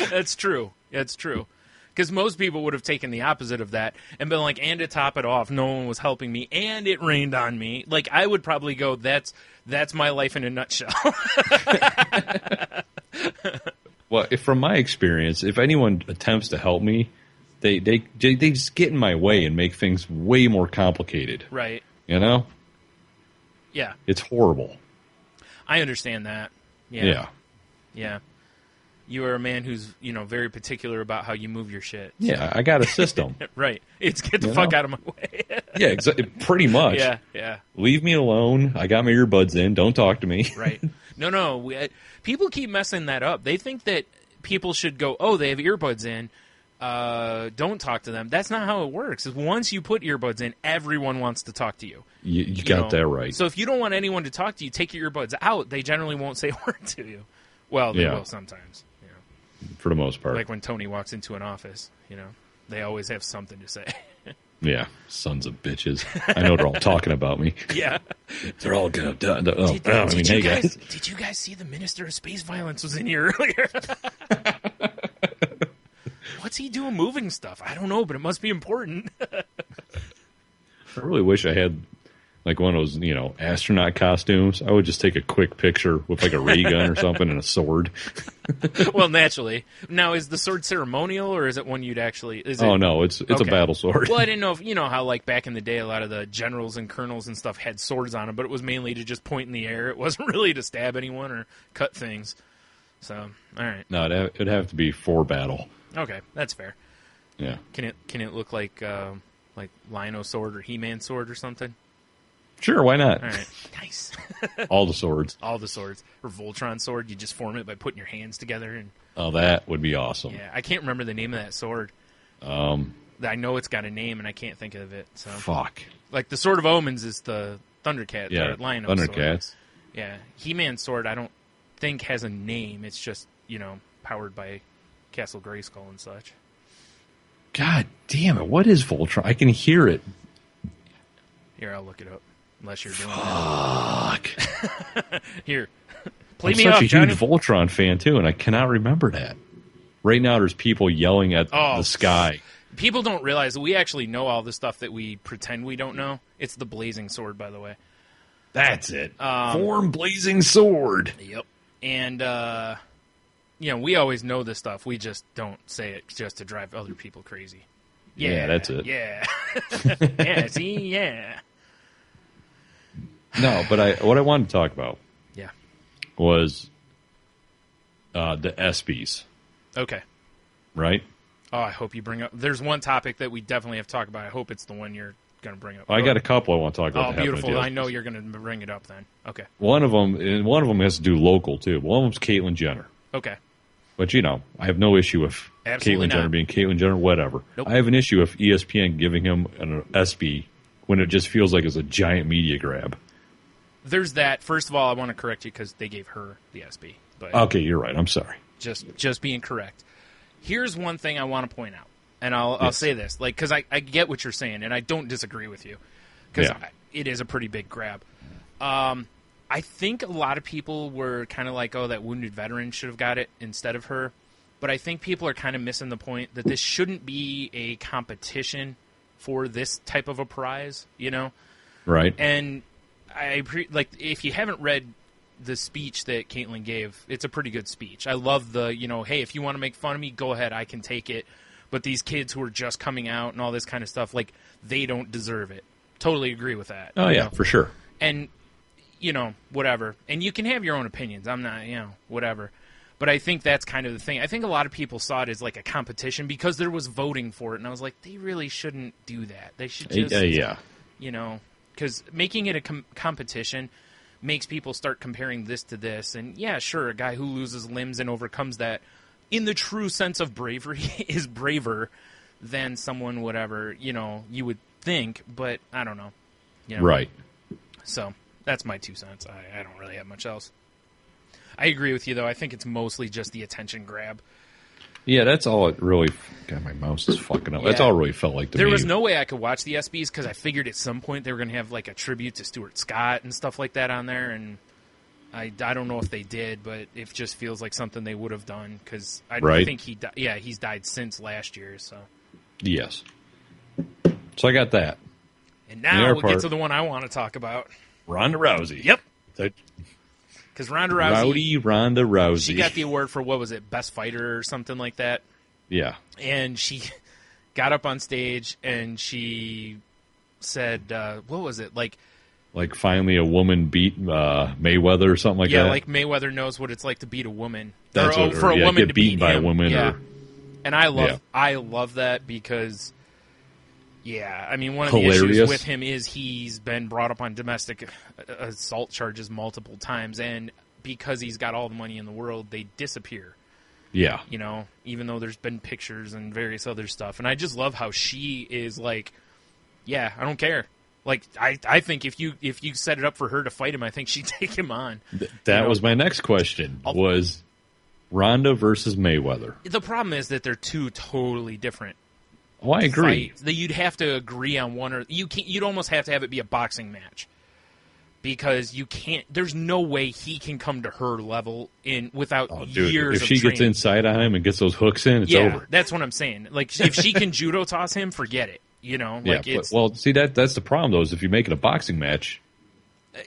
That's true. That's true. Because most people would have taken the opposite of that and been like, and to top it off, no one was helping me, and it rained on me. Like, I would probably go, that's my life in a nutshell. Well, from my experience, if anyone attempts to help me, they just get in my way and make things way more complicated. Right. Yeah. It's horrible. I understand that. Yeah. You are a man who's, very particular about how you move your shit. Yeah, I got a system. Right. It's get the fuck out of my way. Yeah, exactly. Pretty much. Yeah. Leave me alone. I got my earbuds in. Don't talk to me. Right. No. People keep messing that up. They think that people should go, oh, they have earbuds in. Don't talk to them. That's not how it works. Once you put earbuds in, everyone wants to talk to you. You got that right. So if you don't want anyone to talk to you, take your earbuds out. They generally won't say a word to you. Well, they will sometimes. For the most part. Like when Tony walks into an office, they always have something to say. Yeah, sons of bitches. I know they're all talking about me. Yeah. They're all going to... Did you guys see the Minister of Space Violence was in here earlier? What's he doing moving stuff? I don't know, but it must be important. I really wish I had like one of those, astronaut costumes. I would just take a quick picture with like a ray gun or something and a sword. Well, naturally. Now, is the sword ceremonial, or is it one you'd actually... No, it's a battle sword. Well, I didn't know if, you know how, like, back in the day, a lot of the generals and colonels and stuff had swords on them, but it was mainly to just point in the air. It wasn't really to stab anyone or cut things. So, all right. No, it'd have to be for battle. Okay, that's fair. Yeah. Can it look like Lino sword or He-Man sword or something? Sure, why not? All right. Nice. All the swords. All the swords. Or Voltron sword, you just form it by putting your hands together. And Oh, that would be awesome. yeah, I can't remember the name of that sword. I know it's got a name, and I can't think of it. So. Fuck. Like, the Sword of Omens is the Thundercat. Yeah, Lino Thundercats. sword. Yeah, He-Man sword, I don't think has a name. It's just, powered by Castle Grayskull and such. God damn it. What is Voltron? I can hear it. Here, I'll look it up. Unless you're doing Fuck. that. Here. Play I'm me such off, a Johnny. huge Voltron fan, too, and I cannot remember that. Right now, there's people yelling at the sky. People don't realize that we actually know all the stuff that we pretend we don't know. It's the blazing sword, by the way. That's it. Form blazing sword. Yep. And, we always know this stuff. We just don't say it just to drive other people crazy. Yeah, that's it. Yeah. Yeah, see? Yeah. No, but what I wanted to talk about was the ESPYs. Okay. Right? Oh, I hope you bring up... There's one topic that we definitely have to talk about. I hope it's the one you're going to bring up. I got a couple I want to talk about. Oh, beautiful. I know you're going to bring it up then. Okay. One of them has to do local, too. One of them's Caitlyn Jenner. Okay. But, I have no issue with Caitlyn Jenner being Caitlyn Jenner, whatever. Nope. I have an issue with ESPN giving him an ESPY when it just feels like it's a giant media grab. There's that. First of all, I want to correct you because they gave her the ESPY. But okay, you're right. I'm sorry. Just being correct. Here's one thing I want to point out, and I'll say this, because I get what you're saying, and I don't disagree with you, because it is a pretty big grab. I think a lot of people were kind of like, oh, that wounded veteran should have got it instead of her, but I think people are kind of missing the point that this shouldn't be a competition for this type of a prize, Right. And if you haven't read the speech that Caitlyn gave, it's a pretty good speech. I love the, hey, if you want to make fun of me, go ahead, I can take it. But these kids who are just coming out and all this kind of stuff, they don't deserve it. Totally agree with that. Oh, yeah, for sure. And, whatever. And you can have your own opinions. I'm not, whatever. But I think that's kind of the thing. I think a lot of people saw it as like a competition because there was voting for it. And I was like, they really shouldn't do that. They should just, because making it a competition makes people start comparing this to this. And, yeah, sure, a guy who loses limbs and overcomes that, in the true sense of bravery, is braver than someone, whatever, you would think. But I don't know. Right. So that's my 2 cents. I don't really have much else. I agree with you, though. I think it's mostly just the attention grab. Yeah, that's all it really... God, my mouse is fucking up. Yeah. That's all it really felt like to me. There was no way I could watch the ESPYs because I figured at some point they were going to have a tribute to Stuart Scott and stuff like that on there, and I don't know if they did, but it just feels like something they would have done because I think he's died since last year. So yes. So I got that. And now we'll get to the one I want to talk about. Ronda Rousey. Yep. Because Ronda Rousey, she got the award for, what was it, Best Fighter or something like that? Yeah. And she got up on stage and she said, what was it, like finally a woman beat Mayweather or something like that? Yeah, like Mayweather knows what it's like to beat a woman. That's a woman get to beaten beat by him. a woman. Yeah. Or, and I love that because... Yeah, I mean, one of hilarious. the issues with him is he's been brought up on domestic assault charges multiple times, and because he's got all the money in the world, they disappear. Yeah. Even though there's been pictures and various other stuff. And I just love how she is like, yeah, I don't care. Like, I think if you set it up for her to fight him, I think she'd take him on. That was my next question, was Ronda versus Mayweather. The problem is that they're two totally different. Oh, I agree. That you'd have to agree on one, or you'd almost have to have it be a boxing match because you can't. There's no way he can come to her level without years. If she gets inside on him and gets those hooks in, it's over. That's what I'm saying. Like if she can judo toss him, forget it. See that's the problem though. Is if you make it a boxing match,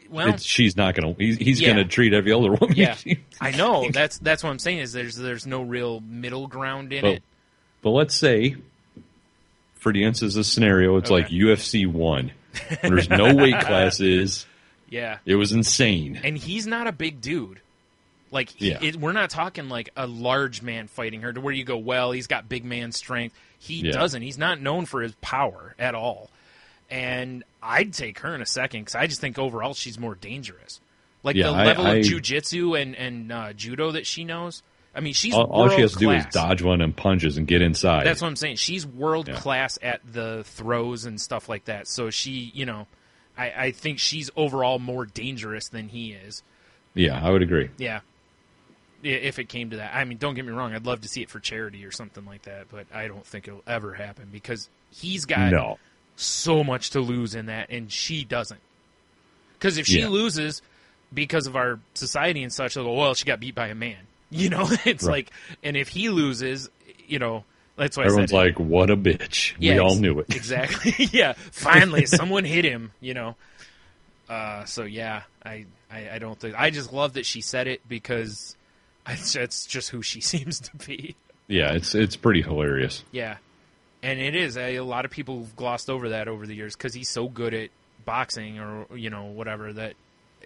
Well, she's not going to. He's going to treat every other woman. Yeah, I know. That's what I'm saying. Is there's no real middle ground in it. But let's say, for the instance of this scenario, it's like UFC 1. There's no weight classes. Yeah, it was insane. And he's not a big dude. Like, we're not talking like a large man fighting her to where you go, well, he's got big man strength. He doesn't. He's not known for his power at all. And I'd take her in a second because I just think overall she's more dangerous. Like the level of jiu-jitsu and judo that she knows. I mean, she's all she has to do is dodge one and punches and get inside. That's what I'm saying. She's world class at the throws and stuff like that. So she, I think she's overall more dangerous than he is. Yeah, I would agree. Yeah. If it came to that. I mean, don't get me wrong. I'd love to see it for charity or something like that, but I don't think it'll ever happen because he's got so much to lose in that, and she doesn't. Because if she loses because of our society and such, they'll go, well, she got beat by a man. It's like, and if he loses, that's why everyone's like, what a bitch. Yeah, we all knew it. Exactly. Yeah. Finally, someone hit him, So, yeah, I don't think. I just love that she said it because it's just who she seems to be. Yeah, it's pretty hilarious. Yeah. And it is. A lot of people have glossed over that over the years because he's so good at boxing or, whatever that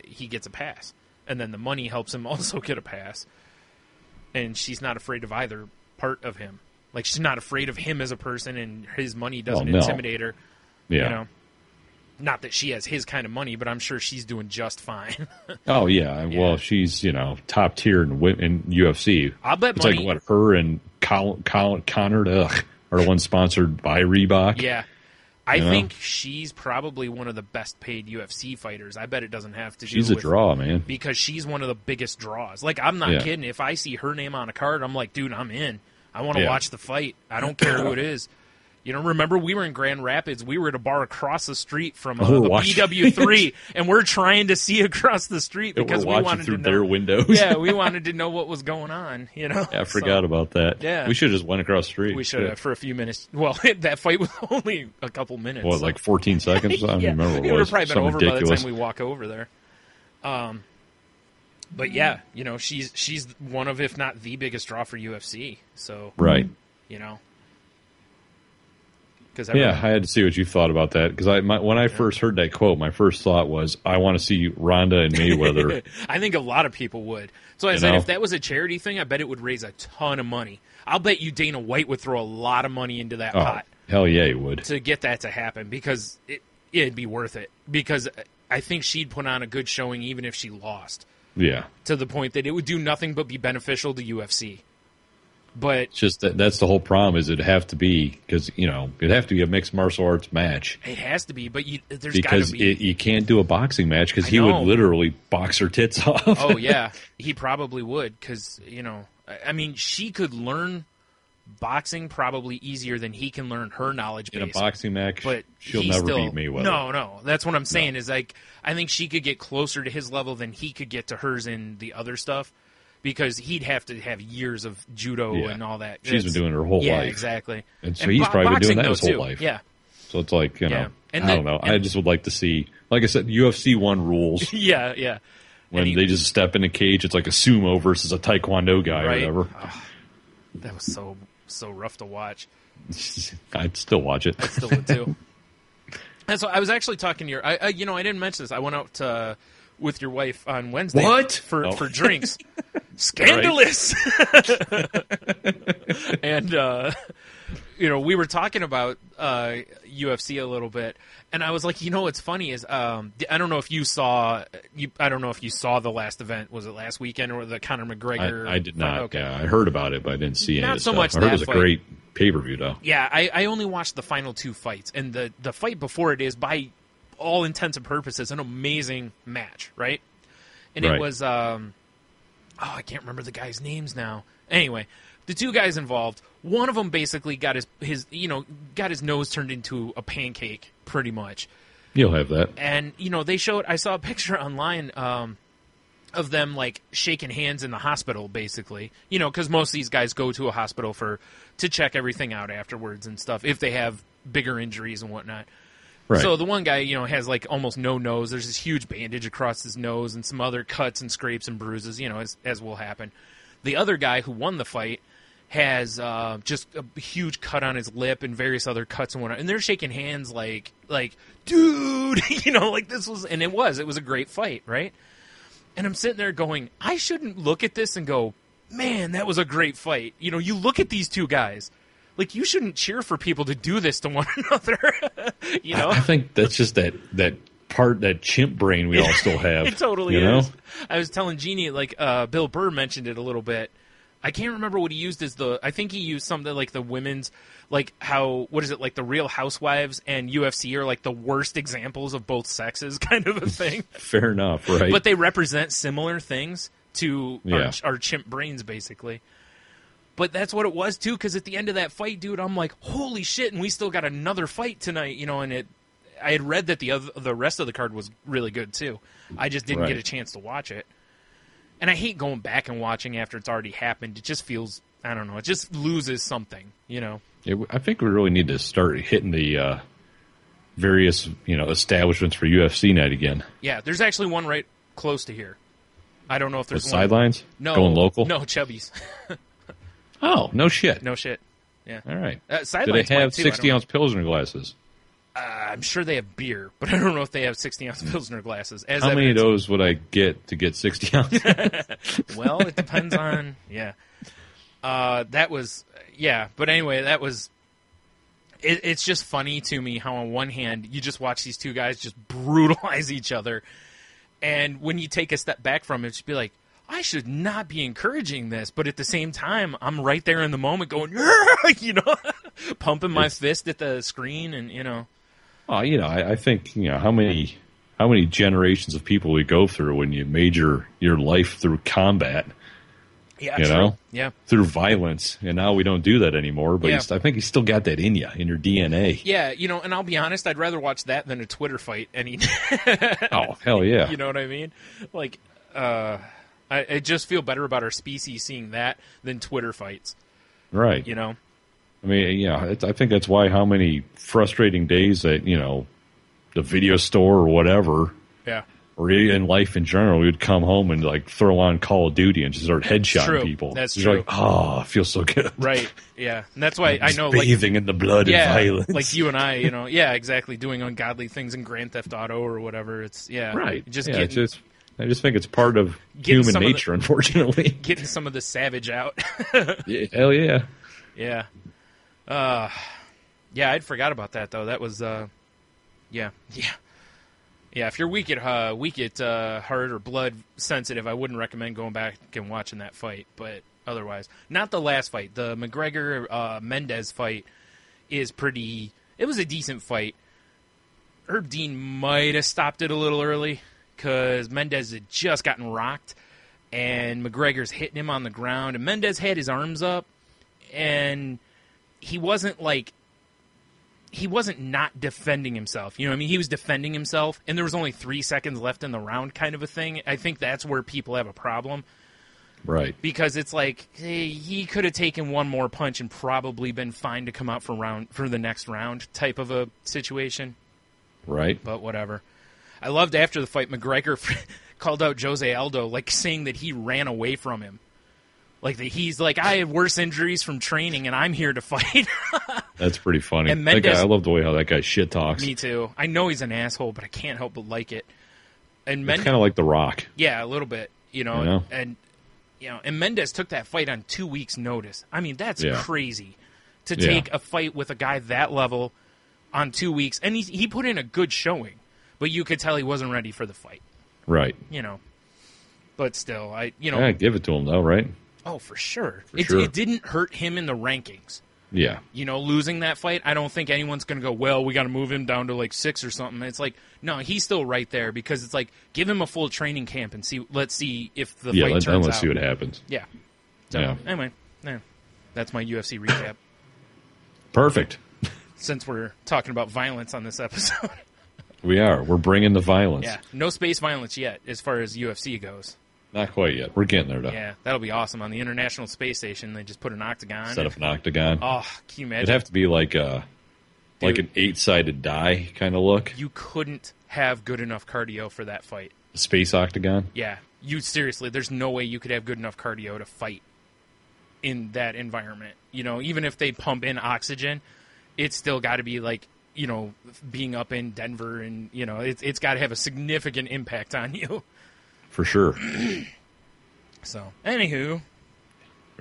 he gets a pass. And then the money helps him also get a pass. And she's not afraid of either part of him. Like, she's not afraid of him as a person, and his money doesn't intimidate her. Yeah. Not that she has his kind of money, but I'm sure she's doing just fine. Oh, yeah. Well, she's, top tier in UFC. I'll bet it's money. Like, her and Connor are the ones sponsored by Reebok. Yeah. I think she's probably one of the best paid UFC fighters. I bet it doesn't have to do She's with a draw, man. Because she's one of the biggest draws. Like, I'm not kidding. If I see her name on a card, I'm like, dude, I'm in. I want to watch the fight. I don't care who it is. Remember we were in Grand Rapids. We were at a bar across the street from the BW3, and we're trying to see across the street because we wanted through to know their windows. Yeah, we wanted to know what was going on. Yeah, I forgot about that. Yeah, we should have just went across the street. We should have for a few minutes. Well, that fight was only a couple minutes. What, like 14 seconds? I don't remember what it was. It would have probably been over ridiculous. by the time we walk over there. But yeah, she's one of, if not the biggest draw for UFC. So right, I had to see what you thought about that because when I first heard that quote, my first thought was, I want to see Ronda and Mayweather. I think a lot of people would. So I said, if that was a charity thing, I bet it would raise a ton of money. I'll bet you Dana White would throw a lot of money into that pot. Hell yeah, he would. To get that to happen because it'd be worth it. Because I think she'd put on a good showing even if she lost. Yeah. To the point that it would do nothing but be beneficial to UFC. But it's just that's the whole problem is it'd have to be because it'd have to be a mixed martial arts match. It has to be, but there's got to be you can't do a boxing match because he would literally box her tits off. Oh yeah, he probably would because I mean she could learn boxing probably easier than he can learn her knowledge base. In a boxing match, but she'll never beat Mayweather. No, that's what I'm saying. Is like I think she could get closer to his level than he could get to hers in the other stuff. Because he'd have to have years of judo and all that. She's been doing it her whole life. Yeah, exactly. And so he's probably been doing that his whole life. Yeah. So it's like, I don't know. I just would like to see, like I said, UFC 1 rules. Yeah. When they just step in a cage, it's like a sumo versus a taekwondo guy or whatever. Oh, that was so rough to watch. I'd still watch it. I still would too. And so I was actually talking to your, I didn't mention this. I went out with your wife on Wednesday. What? For drinks. Scandalous. And, we were talking about UFC a little bit, and I was like, what's funny is I don't know if you saw the last event. Was it last weekend or the Conor McGregor? I did not. Okay. Yeah, I heard about it, but I didn't see any not of so stuff. much. I heard that it was a great pay-per-view, though. Yeah, I only watched the final two fights, and the fight before it is by all intents and purposes an amazing match, right? And it was I can't remember the guys' names now. Anyway, the two guys involved, one of them basically got his nose turned into a pancake, pretty much. You'll have that. And they showed. I saw a picture online of them like shaking hands in the hospital, basically. Because most of these guys go to a hospital to check everything out afterwards and stuff if they have bigger injuries and whatnot. Right. So the one guy, has like almost no nose. There's this huge bandage across his nose and some other cuts and scrapes and bruises, as will happen. The other guy who won the fight has just a huge cut on his lip and various other cuts and whatnot. And they're shaking hands like, dude, like this was, and it was a great fight, right? And I'm sitting there going, I shouldn't look at this and go, man, that was a great fight. You look at these two guys. Like, you shouldn't cheer for people to do this to one another, I think that's just that part, that chimp brain we all still have. It totally is. I was telling Jeannie, like, Bill Burr mentioned it a little bit. I can't remember what he used as I think he used something like the women's, like like the Real Housewives and UFC are like the worst examples of both sexes kind of a thing. Fair enough, right? But they represent similar things to our chimp brains, basically. But that's what it was, too, because at the end of that fight, dude, I'm like, holy shit, and we still got another fight tonight, and I had read that the rest of the card was really good, too. I just didn't get a chance to watch it. And I hate going back and watching after it's already happened. It just feels, I don't know, it just loses something, I think we really need to start hitting the various, establishments for UFC night again. Yeah, there's actually one right close to here. I don't know if there's one. Sidelines? No. Going local? No, Chubby's. Oh, no shit. No shit. Yeah. All right. Do they have 60-ounce Pilsner glasses? I'm sure they have beer, but I don't know if they have 60-ounce Pilsner glasses. How many of those would I get to get 60 ounces? Well, it depends on, that was, but anyway, that was, it's just funny to me how on one hand, you just watch these two guys just brutalize each other, and when you take a step back from it, just be like, I should not be encouraging this, but at the same time, I'm right there in the moment going, pumping my fist at the screen and, Well, I think, how many generations of people we go through when you major your life through combat. Yeah, true. Yeah. Through violence. And now we don't do that anymore, but I think you still got that in you, in your DNA. Yeah, and I'll be honest, I'd rather watch that than a Twitter fight Oh, hell yeah. You know what I mean? Like, I just feel better about our species seeing that than Twitter fights. Right. I mean, I think that's why how many frustrating days that, the video store or whatever, or in life in general, we would come home and, like, throw on Call of Duty and just start headshotting people. That's You're true. like, oh, it feels so good. Right, yeah. And that's why I know, bathing in the blood and violence. Like you and I, exactly, doing ungodly things in Grand Theft Auto or whatever. It's, Right. I just think it's part of human nature, unfortunately. Getting some of the savage out. Hell yeah. Yeah. I'd forgot about that, though. That was, Yeah, if you're weak at heart or blood sensitive, I wouldn't recommend going back and watching that fight. But otherwise, not the last fight. The McGregor-Mendez fight is pretty... It was a decent fight. Herb Dean might have stopped it a little early, because Mendez had just gotten rocked, and McGregor's hitting him on the ground, and Mendez had his arms up, and he wasn't not defending himself. You know what I mean? He was defending himself, and there was only 3 seconds left in the round kind of a thing. I think that's where people have a problem. Right. Because it's like, hey, he could have taken one more punch and probably been fine to come out for the next round type of a situation. Right. But whatever. I loved after the fight, McGregor called out Jose Aldo, like saying that he ran away from him. Like, he's like, I have worse injuries from training, and I'm here to fight. That's pretty funny. And Mendez, I love the way how that guy shit talks. Me too. I know he's an asshole, but I can't help but like it. And it's kind of like The Rock. Yeah, a little bit. And Mendez took that fight on 2 weeks' notice. I mean, that's crazy to take a fight with a guy that level on 2 weeks, and he put in a good showing, but you could tell he wasn't ready for the fight. Right. But still, yeah, give it to him though, right? Oh, for sure. Sure. It didn't hurt him in the rankings. Yeah. Losing that fight, I don't think anyone's going to go, well, we got to move him down to like 6 or something. It's like, no, he's still right there, because it's like, give him a full training camp and let's see if the fight turns out. Let's see what happens. Yeah. So, anyway, that's my UFC recap. Perfect. Since we're talking about violence on this episode. We are. We're bringing the violence. Yeah. No space violence yet, as far as UFC goes. Not quite yet. We're getting there, though. Yeah, that'll be awesome. On the International Space Station, they just put an octagon. Set up an octagon. Oh, can you imagine? It'd have to be like Dude, like an 8-sided die kind of look. You couldn't have good enough cardio for that fight. Space octagon? Yeah. Seriously, there's no way you could have good enough cardio to fight in that environment. Even if they pump in oxygen, it's still got to be like, being up in Denver and, it's got to have a significant impact on you. For sure. So, anywho.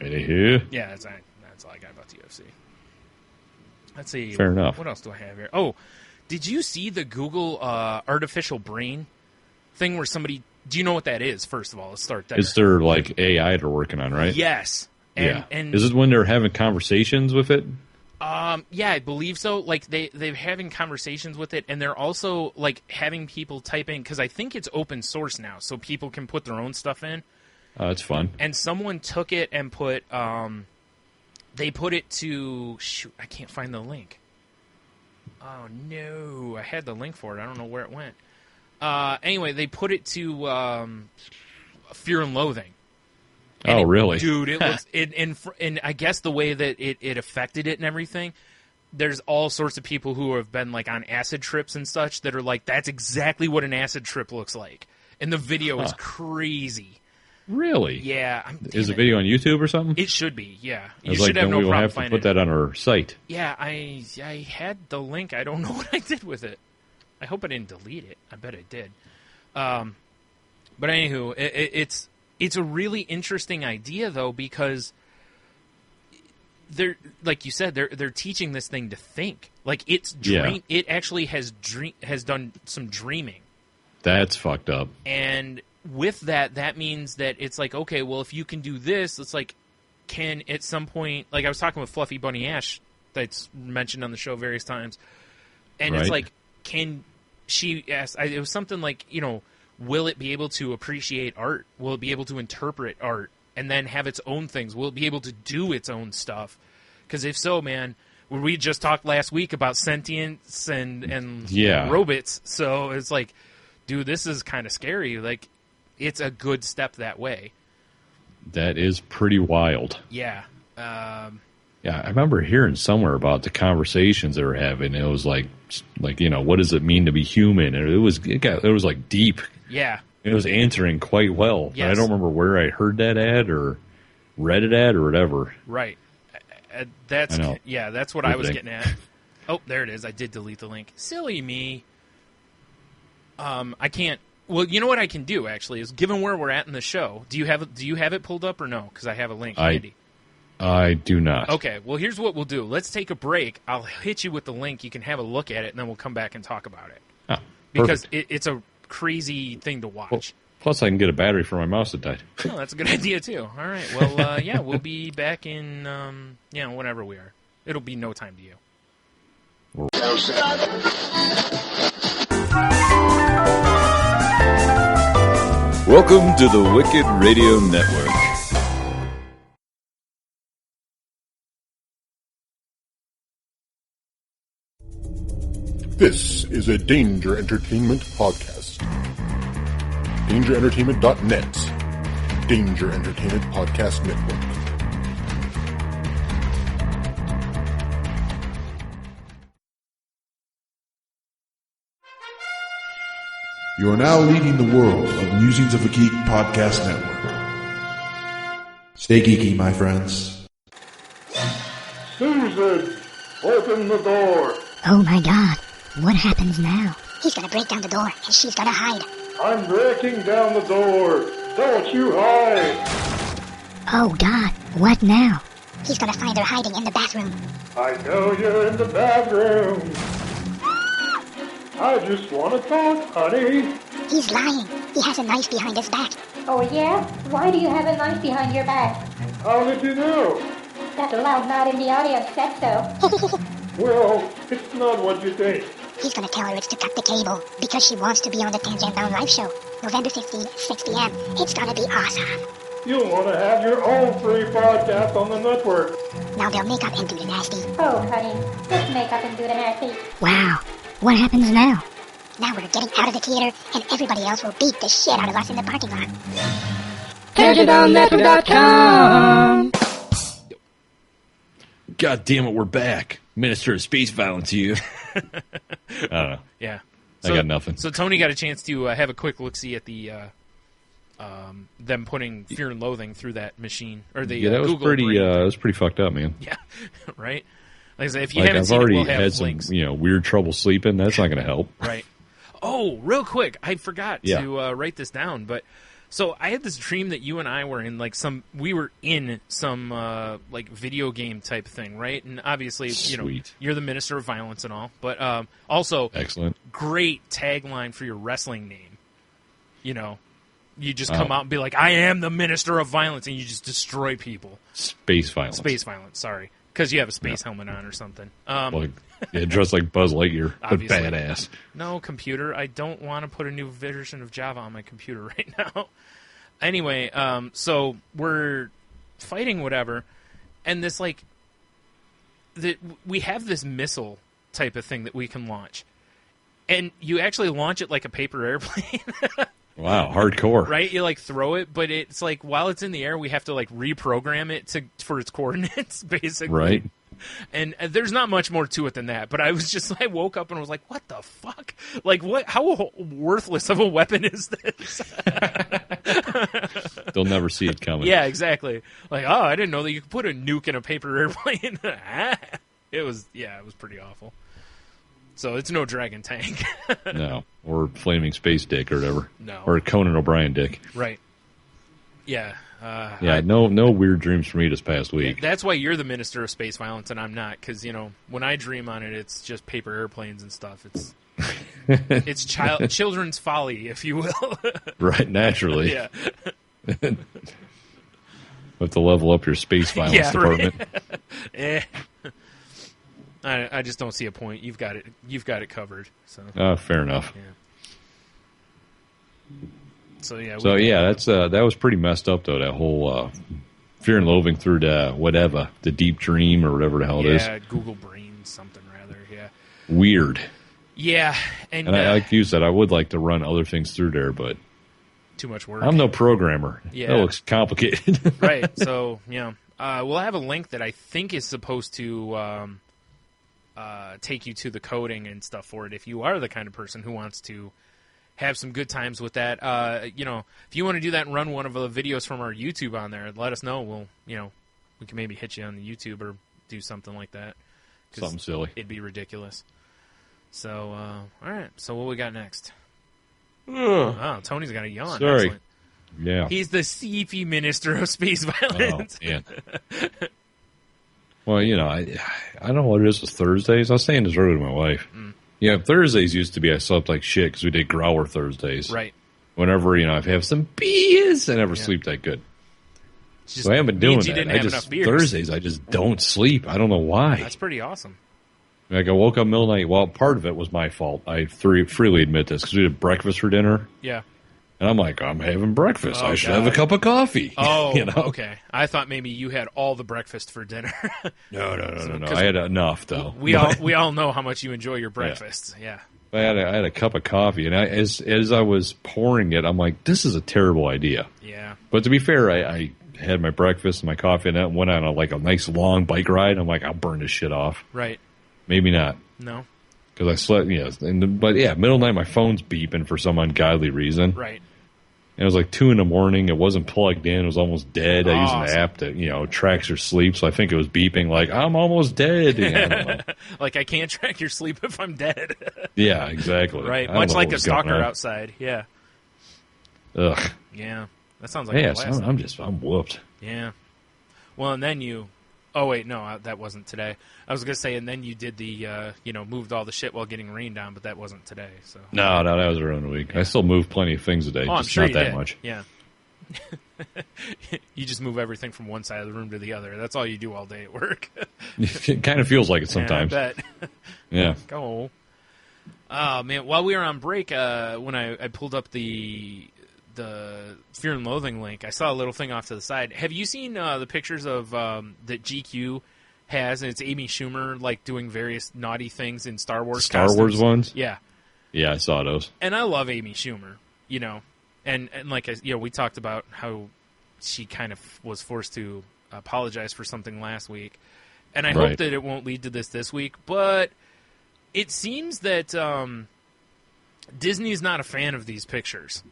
Yeah, that's all I got about the UFC. Let's see. Fair enough. What else do I have here? Oh, did you see the Google artificial brain thing where somebody... Do you know what that is, first of all? Let's start there. It's their, like, AI they're working on, right? Yes. And is it when they're having conversations with it? Yeah, I believe so. Like, they're having conversations with it, and they're also, like, having people type in... Because I think it's open source now, so people can put their own stuff in. That's fun. And someone took it and put... they put it to... Shoot, I can't find the link. Oh, no. I had the link for it. I don't know where it went. Anyway, they put it to Fear and Loathing. And really? Dude, it looks... and I guess the way that it affected it and everything, there's all sorts of people who have been like on acid trips and such that are like, that's exactly what an acid trip looks like. And the video is crazy. Really? Yeah. Is the video on YouTube or something? It should be, yeah. You should have no problem have to put that on our site. Yeah, I had the link. I don't know what I did with it. I hope I didn't delete it. I bet I did. But anywho, it's a really interesting idea though, because they're, like you said, they're teaching this thing to think. Like it actually has done some dreaming. That's fucked up. And with that means that it's like, okay, well, if you can do this, it's like, can at some point, like I was talking with Fluffy Bunny Ash, that's mentioned on the show various times, and It's like, can she ask? It was something like, will it be able to appreciate art? Will it be able to interpret art and then have its own things? Will it be able to do its own stuff? Because if so, man, we just talked last week about sentience and robots, so it's like, dude, this is kind of scary. Like, it's a good step that way. That is pretty wild. Yeah. Yeah, I remember hearing somewhere about the conversations they were having. It was like what does it mean to be human? And it was like deep. Yeah. It was answering quite well. Yes. I don't remember where I heard that ad or read it at or whatever. Right. That's what I was getting at. Oh, there it is. I did delete the link. Silly me. I can't. Well, you know what I can do actually is, given where we're at in the show, do you have it pulled up or no? Because I have a link handy. I do not. Okay, well, here's what we'll do. Let's take a break. I'll hit you with the link. You can have a look at it, and then we'll come back and talk about it. Oh, because it's a crazy thing to watch. Well, plus, I can get a battery for my mouse that died. Oh, that's a good idea, too. All right. Well, yeah, we'll be back in, whenever we are. It'll be no time to you. Welcome to the Wicked Radio Network. This is a Danger Entertainment podcast. DangerEntertainment.net. Danger Entertainment Podcast Network. You are now leading the world of Musings of a Geek Podcast Network. Stay geeky, my friends. Susan, open the door. Oh my God, what happens now? He's gonna break down the door, and she's gonna hide. I'm breaking down the door. Don't you hide. Oh God, what now? He's gonna find her hiding in the bathroom. I know you're in the bathroom. I just want to talk, honey. He's lying. He has a knife behind his back. Oh, yeah? Why do you have a knife behind your back? How did you know? That loud man in the audience said so. Well, it's not what you think. He's gonna tell her it's to cut the cable because she wants to be on the Tangent Bound Live show. November 15th, 6 p.m. It's gonna be awesome. You'll want to have your own free podcast on the network. Now they'll make up and do the nasty. Oh, honey, just make up and do the nasty. Wow. What happens now? Now we're getting out of the theater, and everybody else will beat the shit out of us in the parking lot. TangentBoundNetwork.com. God damn it, we're back. Minister of Space Violence, you. I don't know. Yeah. I got nothing. So Tony got a chance to have a quick look-see at the them putting Fear and Loathing through that machine. Or the that was Google pretty Brain. that was pretty fucked up, man. Yeah, right? Like I say, if you haven't I've seen already it, we'll have had links. some weird trouble sleeping. That's not going to help. Right. Oh, real quick, I forgot to write this down, but so I had this dream that you and I were in we were in some like video game type thing, right? And obviously, you're the Minister of Violence and all, but also excellent, great tagline for your wrestling name. You just come out and be like, "I am the Minister of Violence," and you just destroy people. Space Violence. Space Violence. Sorry, because you have a space helmet on or something. Dressed like Buzz Lightyear, but Obviously. badass. No, computer. I don't want to put a new version of Java on my computer right now. Anyway, so we're fighting whatever, and this we have this missile type of thing that we can launch, and you actually launch it like a paper airplane. Wow, hardcore. Right? You throw it, but it's while it's in the air, we have to reprogram it for its coordinates, basically. Right. And there's not much more to it than that. But I woke up and was like, what the fuck? What? How worthless of a weapon is this? They'll never see it coming. Yeah, exactly. I didn't know that you could put a nuke in a paper airplane. It was pretty awful. So it's no Dragon Tank. No. Or Flaming Space Dick or whatever. No. Or Conan O'Brien Dick. Right. Yeah. No weird dreams for me this past week. That's why you're the Minister of Space Violence and I'm not, because when I dream on it, it's just paper airplanes and stuff. It's children's folly, if you will. Right, naturally. Yeah. Have to level up your space violence department. I just don't see a point. You've got it covered. So. Fair enough. Yeah. So that was pretty messed up though. That whole Fear and Loathing through the Deep Dream or whatever the hell it is. Yeah, Google Brain something rather. Yeah. Weird. Yeah, and I like you said, I would like to run other things through there, but too much work. I'm no programmer. Yeah. That looks complicated. Right. So we'll have a link that I think is supposed to take you to the coding and stuff for it. If you are the kind of person who wants to have some good times with that, if you want to do that and run one of the videos from our YouTube on there, let us know. We'll, we can maybe hit you on the YouTube or do something like that. Something silly. It'd be ridiculous. So, all right. So what we got next? Oh, Tony's got a yawn. Sorry. Excellent. Yeah. He's the CP Minister of Space Violence. Oh, man. Well, I don't know what it is with Thursdays. I was saying this earlier to my wife. Yeah, Thursdays used to be I slept like shit because we did Growler Thursdays. Right. Whenever, I've had some beers, I never sleep that good. So I haven't been doing that. Thursdays, I just don't sleep. I don't know why. That's pretty awesome. I woke up middle of the night. Well, part of it was my fault. I freely admit this because we did breakfast for dinner. Yeah. And I'm like, I'm having breakfast. I should have a cup of coffee. Oh, okay. I thought maybe you had all the breakfast for dinner. No. I had enough, though. We all know how much you enjoy your breakfasts. Yeah. I had a cup of coffee, and as I was pouring it, I'm like, this is a terrible idea. Yeah. But to be fair, I had my breakfast and my coffee, and then went on a nice long bike ride. I'm like, I'll burn this shit off. Right. Maybe not. No. Because I slept, middle of the night, my phone's beeping for some ungodly reason. Right. And it was like 2 a.m. It wasn't plugged in. It was almost dead. I use an app that, tracks your sleep. So I think it was beeping like, I'm almost dead. I don't know. Like I can't track your sleep if I'm dead. Yeah, exactly. Right. Much like a stalker outside. Yeah. Ugh. Yeah. That sounds like a blast. I'm whooped. Yeah. Well, and then you... Oh, wait, no, that wasn't today. I was going to say, and then you did the, moved all the shit while getting rained on, but that wasn't today. So No, that was around the week. I still moved plenty of things today, I'm just sure not you that did. much. Yeah. You just move everything from one side of the room to the other. That's all you do all day at work. It kind of feels like it sometimes. Yeah, I bet. Yeah. Go. Oh, man, while we were on break, when I pulled up the Fear and Loathing link, I saw a little thing off to the side. Have you seen the pictures of that GQ has, and it's Amy Schumer doing various naughty things in Star Wars costumes? Wars ones? Yeah. Yeah, I saw those. And I love Amy Schumer, and we talked about how she kind of was forced to apologize for something last week. And I hope that it won't lead to this week, but it seems that Disney's not a fan of these pictures.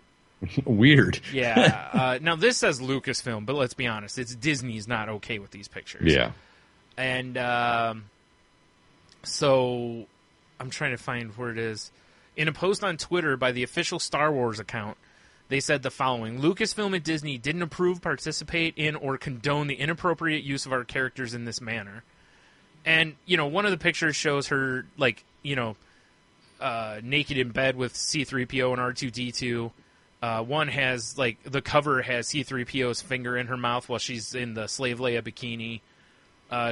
Weird. Yeah. Now, this says Lucasfilm, but let's be honest. It's Disney's not okay with these pictures. Yeah. And so I'm trying to find where it is. In a post on Twitter by the official Star Wars account, they said the following: Lucasfilm and Disney didn't approve, participate in, or condone the inappropriate use of our characters in this manner. And, one of the pictures shows her, naked in bed with C-3PO and R2-D2. One has, the cover has C-3PO's finger in her mouth while she's in the Slave Leia bikini.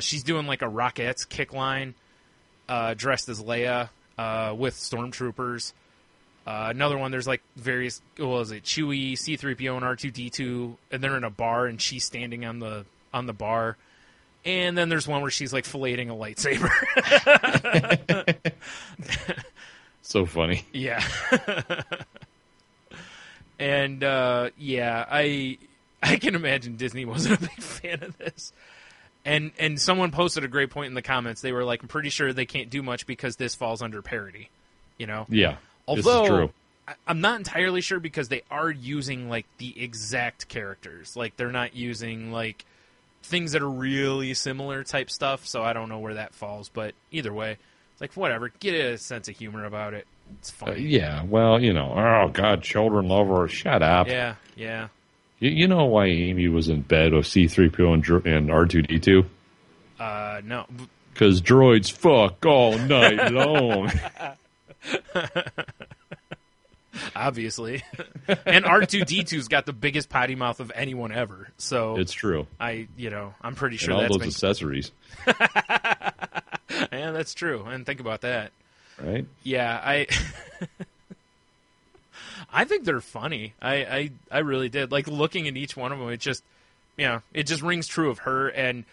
She's doing, a Rockettes kick line, dressed as Leia, with stormtroopers. Another one, there's, various, Chewie, C-3PO, and R2-D2, and they're in a bar, and she's standing on the bar. And then there's one where she's, filleting a lightsaber. So funny. Yeah. And, I can imagine Disney wasn't a big fan of this. And someone posted a great point in the comments. They were like, I'm pretty sure they can't do much because this falls under parody, Yeah, although, this is true. I'm not entirely sure because they are using, the exact characters. They're not using, things that are really similar type stuff, so I don't know where that falls. But either way, it's whatever. Get a sense of humor about it. It's funny. Yeah, well, oh, God, children love her. Shut up. Yeah. You know why Amy was in bed with C-3PO and R2-D2? No. Because droids fuck all night long. Obviously. And R2-D2's got the biggest potty mouth of anyone ever. So it's true. I'm pretty sure and all that's those accessories. Yeah, that's true. I didn't think about that. Right? Yeah, I think they're funny. I really did. Looking at each one of them, it just rings true of her, and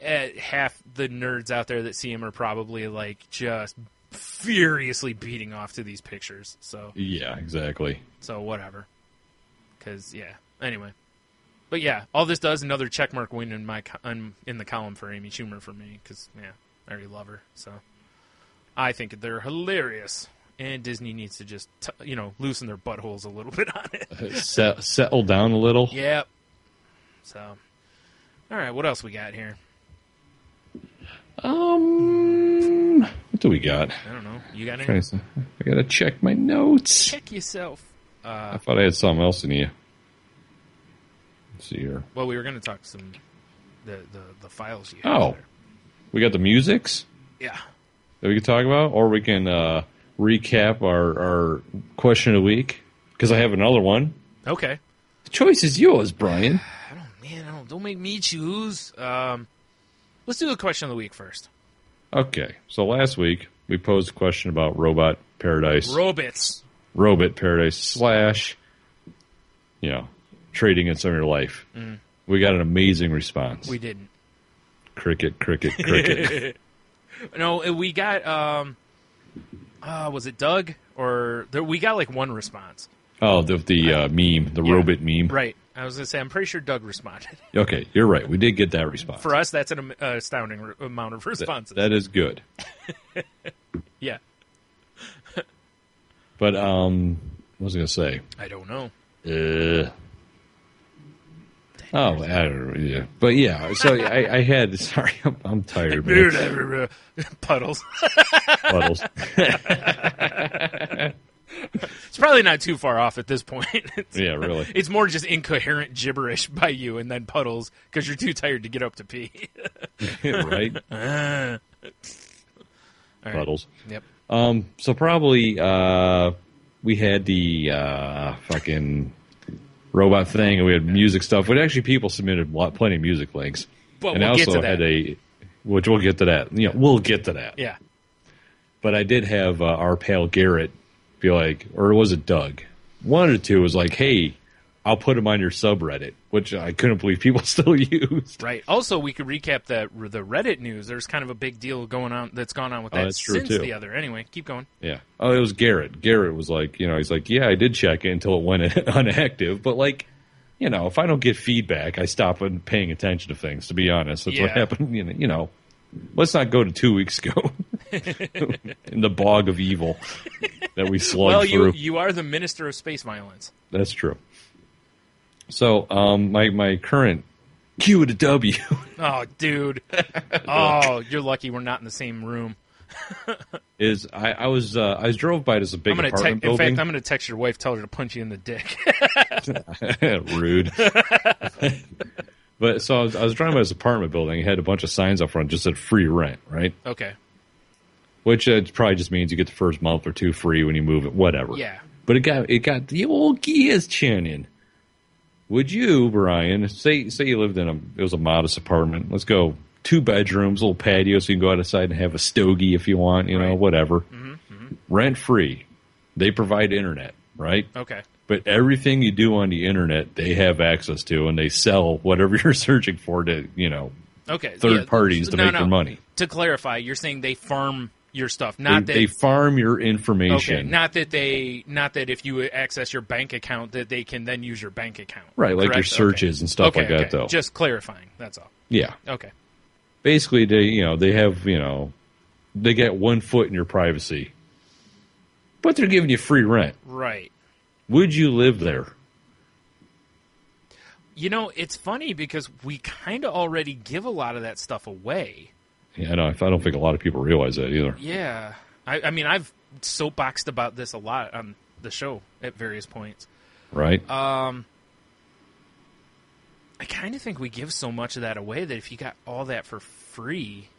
half the nerds out there that see him are probably just furiously beating off to these pictures. So yeah, exactly. So whatever. Because anyway, but all this does another checkmark win in in the column for Amy Schumer for me because I already love her. So I think they're hilarious, and Disney needs to just loosen their buttholes a little bit on it. Settle down a little. Yep. So, all right, what else we got here? What do we got? I don't know. You got anything? I gotta check my notes. Check yourself. I thought I had something else in here. Let's see here. Well, we were going to talk some the files you have. There. We got the musics. Yeah. That we can talk about, or we can recap our question of the week because I have another one. Okay. The choice is yours, Brian. Don't make me choose. Let's do the question of the week first. Okay. So last week we posed a question about Robot Paradise. Robot Paradise / trading in some of your life. Mm. We got an amazing response. We didn't. Cricket. No, we got, was it Doug? We got one response. Oh, the meme, the robot meme. Right. I was going to say, I'm pretty sure Doug responded. Okay, you're right. We did get that response. For us, that's an astounding amount of responses. That is good. Yeah. But, what was I going to say? I don't know. I don't know. Yeah. But yeah, so I had. Sorry, I'm tired. Man. Puddles. It's probably not too far off at this point. Yeah, really. It's more just incoherent gibberish by you, and then Puddles because you're too tired to get up to pee. Right. Right. Puddles. Yep. So probably we had the fucking robot thing, and we had music stuff. But actually, people submitted plenty of music links. But and we'll I get also to that. had which we'll get to that. We'll get to that. Yeah. But I did have our pal Garrett be like, or was it Doug? One of the two was like, hey, I'll put him on your subreddit, which I couldn't believe people still used. Right. Also, we could recap the Reddit news. There's kind of a big deal going on that's gone on with that since the other. Anyway, keep going. Yeah. Oh, it was Garrett. Garrett was like, he's like, yeah, I did check it until it went inactive. But if I don't get feedback, I stop paying attention to things, to be honest. That's what happened. Let's not go to 2 weeks ago in the bog of evil that we slugged through. Well, you are the minister of space violence. That's true. So, my current Q to W. Oh, dude. Oh, you're lucky we're not in the same room. Is I drove by this big apartment building. In fact, I'm going to text your wife, tell her to punch you in the dick. Rude. But so I was driving by this apartment building. It had a bunch of signs up front, just said free rent, right? Okay. Which probably just means you get the first month or two free when you move it, whatever. Yeah. But it got the old gears chanting. Would you, Brian, say you lived it was a modest apartment. Let's go 2 bedrooms, little patio, so you can go outside and have a stogie if you want, whatever. Mm-hmm, mm-hmm. Rent free. They provide internet, right? Okay. But everything you do on the internet, they have access to, and they sell whatever you're searching for to, third parties to make their money. To clarify, you're saying they farm your stuff, they farm your information. Okay, not that if you access your bank account that they can then use your bank account. Right, like your searches and stuff like that, though. Just clarifying, that's all. Yeah. Okay. Basically, they have, they get 1 foot in your privacy, but they're giving you free rent. Right. Would you live there? It's funny because we kind of already give a lot of that stuff away. Yeah, I don't think a lot of people realize that either. Yeah. I mean, I've soapboxed about this a lot on the show at various points. Right. I kind of think we give so much of that away that if you got all that for free,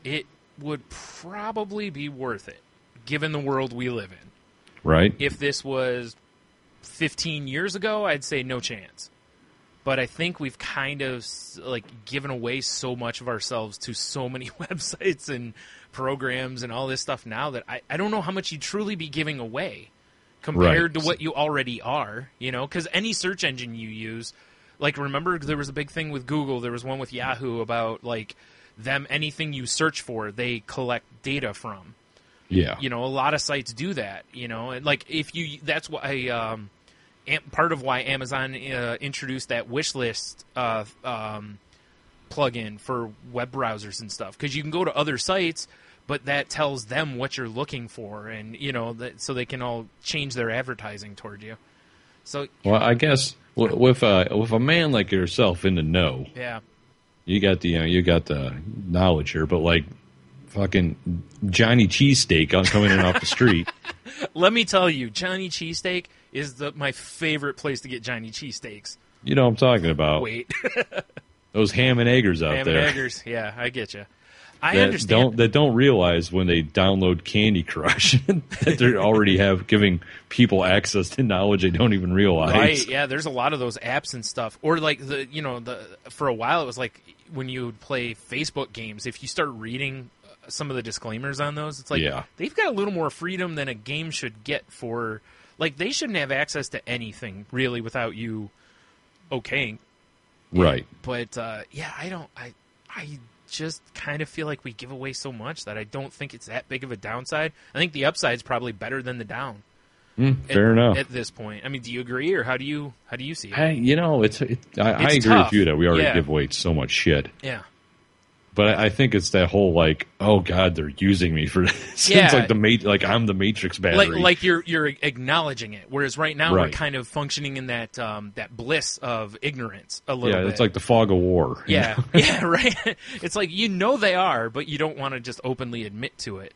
it would probably be worth it, given the world we live in. Right. If this was 15 years ago, I'd say no chance. But I think we've kind of given away so much of ourselves to so many websites and programs and all this stuff now that I don't know how much you'd truly be giving away compared to what you already are, because any search engine you use, remember there was a big thing with Google, there was one with Yahoo about anything you search for, they collect data from. Yeah. A lot of sites do that, and that's why part of why Amazon introduced that wish list plugin for web browsers and stuff, because you can go to other sites, but that tells them what you're looking for, and so they can all change their advertising toward you. So, well, I guess with a man like yourself in the know, yeah, you got the knowledge here, but fucking Johnny Cheesesteak coming in off the street. Let me tell you, Johnny Cheesesteak is my favorite place to get Johnny Cheesesteaks. You know what I'm talking about. Wait. Those ham and eggers out there. Ham and eggers, yeah, I get you. I understand. That don't realize when they download Candy Crush that they're already giving people access to knowledge they don't even realize. Right, yeah, there's a lot of those apps and stuff. Or for a while it was when you would play Facebook games, if you start reading some of the disclaimers on those, it's they've got a little more freedom than a game should get for... they shouldn't have access to anything, really, without you okaying. Right. But, I just kind of feel like we give away so much that I don't think it's that big of a downside. I think the upside's probably better than the down. Fair enough. At this point. I mean, do you agree, or how do you see it? I agree tough. with you that we already give away so much shit. Yeah. But I think it's that whole oh God, they're using me for this. Yeah. It's I'm the Matrix battery. You're acknowleding it, whereas right now we're kind of functioning in that that bliss of ignorance a little bit. Yeah, it's like the fog of war. Yeah, yeah, right. It's they are, but you don't want to just openly admit to it.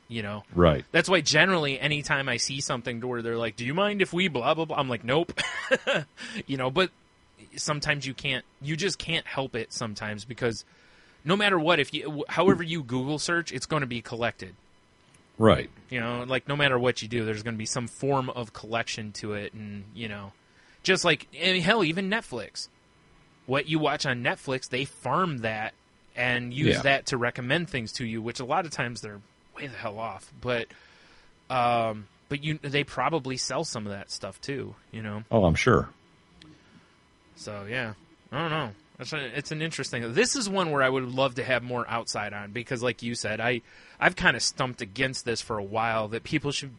Right. That's why generally, anytime I see something where they're like, "Do you mind if we blah blah blah?" I'm like, "Nope." But sometimes you can't. You just can't help it sometimes because. No matter what, however you Google search, it's going to be collected. Right. No matter what you do, there's going to be some form of collection to it, and just hell, even Netflix. What you watch on Netflix, they farm that and use that to recommend things to you, which a lot of times they're way the hell off. But they probably sell some of that stuff too. Oh, I'm sure. So yeah, I don't know. It's an interesting... This is one where I would love to have more outside on because, like you said, I've kind of stumped against this for a while, that people should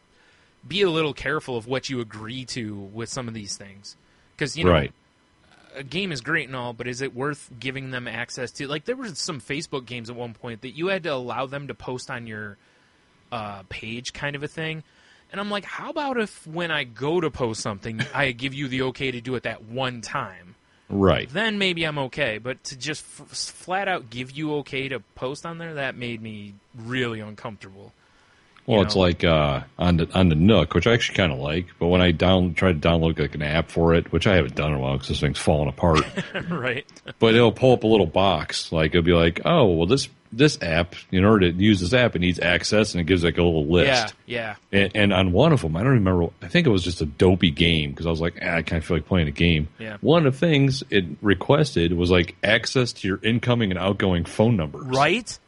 be a little careful of what you agree to with some of these things. Because, right. a game is great and all, but is it worth giving them access to? Like, there were some Facebook games at one point that you had to allow them to post on your page, kind of a thing. And I'm like, how about if when I go to post something, I give you the okay to do it that one time? Right. Then maybe I'm okay. But to just flat out give you okay to post on there, that made me really uncomfortable. Well, it's like on the Nook, which I actually kind of like, but when I tried to download like an app for it, which I haven't done in a while because this thing's falling apart. Right. But it'll pull up a little box. Like, it'll be like, oh, well, this app, in order to use this app, it needs access, and it gives like a little list. Yeah. And on one of them, I don't remember, I think it was just a dopey game because I was like, I kind of feel like playing a game. Yeah. One of the things it requested was like access to your incoming and outgoing phone numbers. Right?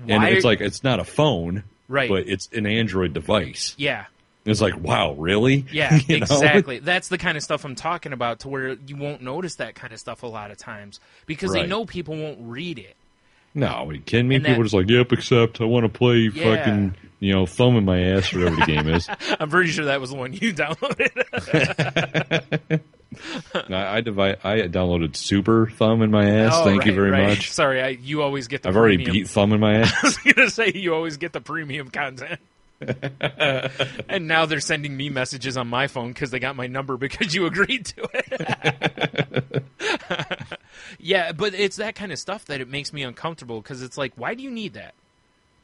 And it's like, it's not a phone. Right. But it's an Android device. Yeah. It's like, wow, really? Yeah, exactly. That's the kind of stuff I'm talking about, to where you won't notice that kind of stuff a lot of times because they know people won't read it. No, are you kidding me? People are just like, yep, accept. I want to play fucking, thumb in my ass or whatever the game is. I'm pretty sure that was the one you downloaded. I downloaded Super Thumb in my ass. Thank you very much. Sorry, you always get the I've premium. already beat Thumb in my ass. I was going to say, you always get the premium content. And now they're sending me messages on my phone because they got my number because you agreed to it. Yeah, but it's that kind of stuff that it makes me uncomfortable because it's like, why do you need that?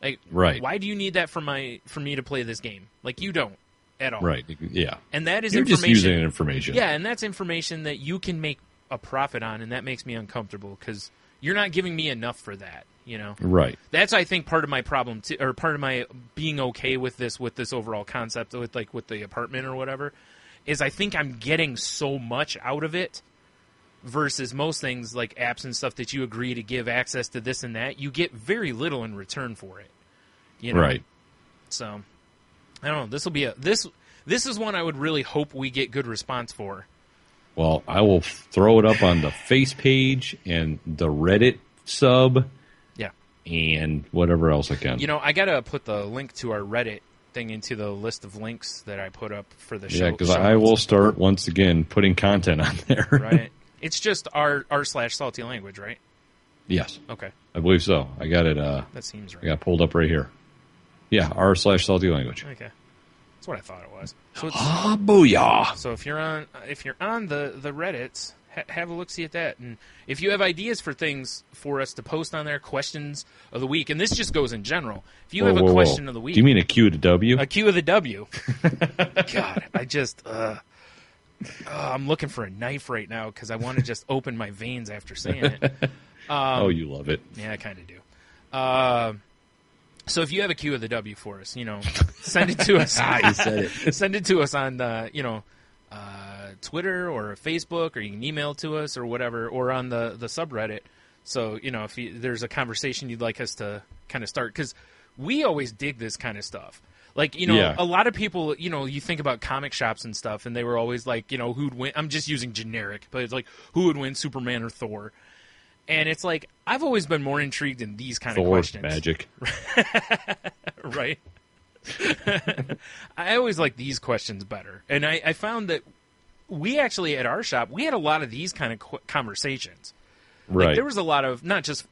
Like, why do you need that for me to play this game? Like, you don't at all. Right, yeah. And that is You're information. just using information. Yeah, and that's information that you can make a profit on, and that makes me uncomfortable because you're not giving me enough for that, you know? Right. That's, I think, part of my problem, or part of my being okay with this overall concept, with the apartment or whatever, is I think I'm getting so much out of it versus most things like apps and stuff that you agree to give access to this and that. You get very little in return for it, you know? Right. So, I don't know. This will be this is one I would really hope we get good response for. Well, I will throw it up on the face page and the Reddit sub. Yeah. And whatever else I can. You know, I got to put the link to our Reddit thing into the list of links that I put up for the show. Yeah, because I will start, once again, putting content on there. Right. It's just r/salty language, right? Yes. Okay. I believe so. I got it. That seems right. I got pulled up right here. Yeah, r/salty language. Okay. That's what I thought it was. So booyah! So if you're on the Reddits, have a look-see at that. And if you have ideas for things for us to post on there, questions of the week, and this just goes in general. If you have a question of the week... Do you mean a Q to W? A Q of the W. God, I just... I'm looking for a knife right now because I want to just open my veins after saying it. You love it. Yeah, I kind of do. So if you have a Q of the W for us, send it to us. You said it. Send it to us on Twitter or Facebook, or you can email to us or whatever, or on the subreddit. So, if there's a conversation you'd like us to kind of start, because we always dig this kind of stuff. Like, a lot of people, you think about comic shops and stuff, and they were always like, who'd win? I'm just using generic, but it's like, who would win, Superman or Thor? And it's like, I've always been more intrigued in these kind of questions. Magic. Right. I always like these questions better. And I found that we actually, at our shop, we had a lot of these kind of conversations. Right. Like, there was a lot of, not just,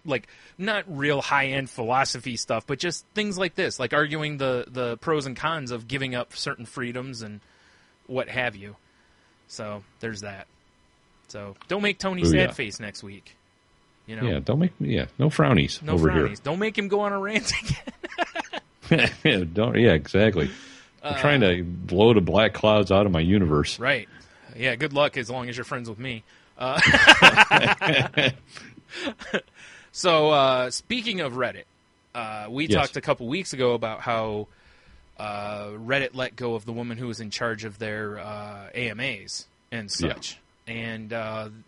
not real high-end philosophy stuff, but just things like this, like arguing the pros and cons of giving up certain freedoms and what have you. So, there's that. So, don't make Tony sad face next week. Yeah, don't make no frownies over here. Don't make him go on a rant again. Yeah, exactly. I'm trying to blow the black clouds out of my universe. Right. Yeah, good luck as long as you're friends with me. So, speaking of Reddit, we talked a couple weeks ago about how Reddit let go of the woman who was in charge of their AMAs and such. Yeah. And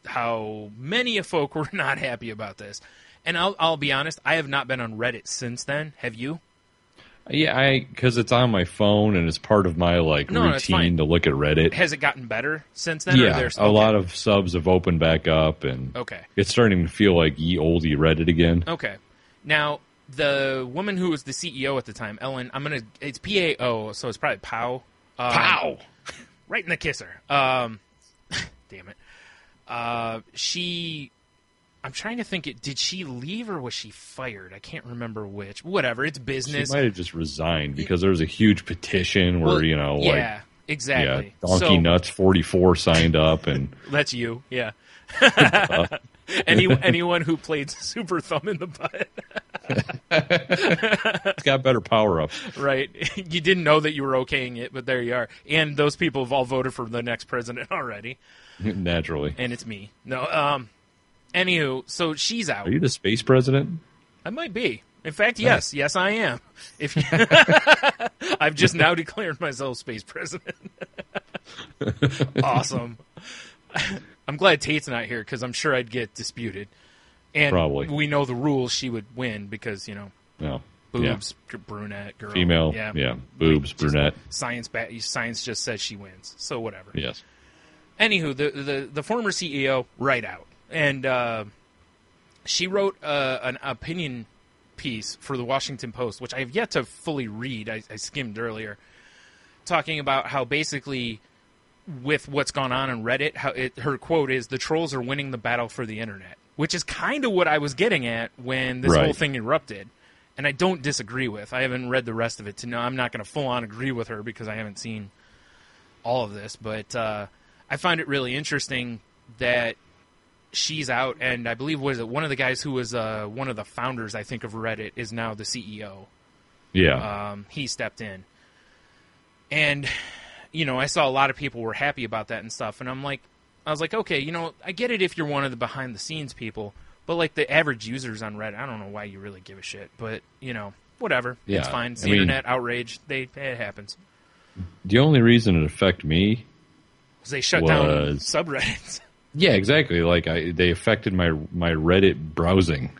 how many of folk were not happy about this. And I'll be honest, I have not been on Reddit since then. Have you? Yeah, because it's on my phone and it's part of my routine to look at Reddit. Has it gotten better since then? Yeah, a lot of subs have opened back up, and it's starting to feel like ye olde Reddit again. Okay. Now, the woman who was the CEO at the time, Ellen, it's P-A-O, so it's probably Pow. Pow! Right in the kisser. Damn it. I'm trying to think. Did she leave or was she fired? I can't remember which. Whatever. It's business. She might have just resigned because there was a huge petition where, exactly. Donkey Nuts 44 signed up. And that's you. Yeah. Anyone who played Super Thumb in the Butt. It's got better power-ups. Right. You didn't know that you were okaying it, but there you are. And those people have all voted for the next president already. Naturally. And it's me. No, anywho, so she's out. Are you the space president? I might be. In fact, yes. Yes, I am. I've just now declared myself space president. Awesome. I'm glad Tate's not here because I'm sure I'd get disputed. And probably. We know the rules. She would win because, boobs, brunette, girl. Female, boobs, brunette. Science just says she wins. So whatever. Yes. Anywho, the former CEO, right out. And she wrote an opinion piece for the Washington Post, which I have yet to fully read. I skimmed earlier, talking about how basically with what's gone on Reddit, her quote is, "The trolls are winning the battle for the internet," which is kind of what I was getting at when this whole thing erupted. And I don't disagree with. I haven't read the rest of it to know. I'm not going to full on agree with her because I haven't seen all of this. But I find it really interesting that she's out, and I believe one of the guys who was one of the founders, I think, of Reddit is now the CEO. Yeah. He stepped in. And, I saw a lot of people were happy about that and stuff, and I was like, okay, I get it if you're one of the behind-the-scenes people, but, like, the average users on Reddit, I don't know why you really give a shit, but, whatever. Yeah. It's fine. It's the internet, outrage, it happens. The only reason it affected me was they shut down subreddits. Yeah, exactly. Like, they affected my Reddit browsing.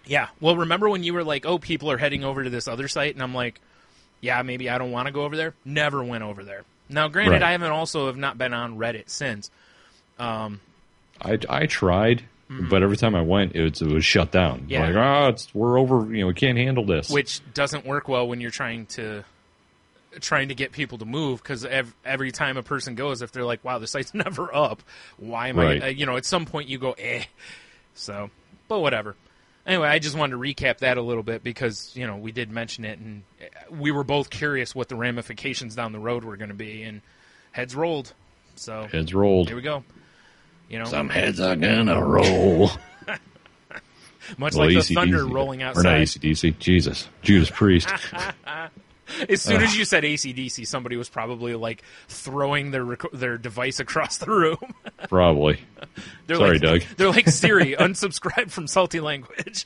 Yeah. Well, remember when you were like, oh, people are heading over to this other site, and I'm like, yeah, maybe I don't want to go over there? Never went over there. Now, granted, I have not been on Reddit since. I tried, but every time I went, it was shut down. Yeah. Like, we're over, we can't handle this. Which doesn't work well when you're trying to get people to move, because every time a person goes, if they're like, wow, the site's never up, why am I, at some point you go, So, but whatever. Anyway, I just wanted to recap that a little bit because, we did mention it, and we were both curious what the ramifications down the road were going to be, and heads rolled. So heads rolled. Here we go. Some heads are going to roll. Much like the thunder rolling outside. Or not AC/DC. Jesus. Judas Priest. As soon as you said AC/DC, somebody was probably like throwing their device across the room. Probably. Sorry, Doug. They're like, Siri, unsubscribe from Salty Language.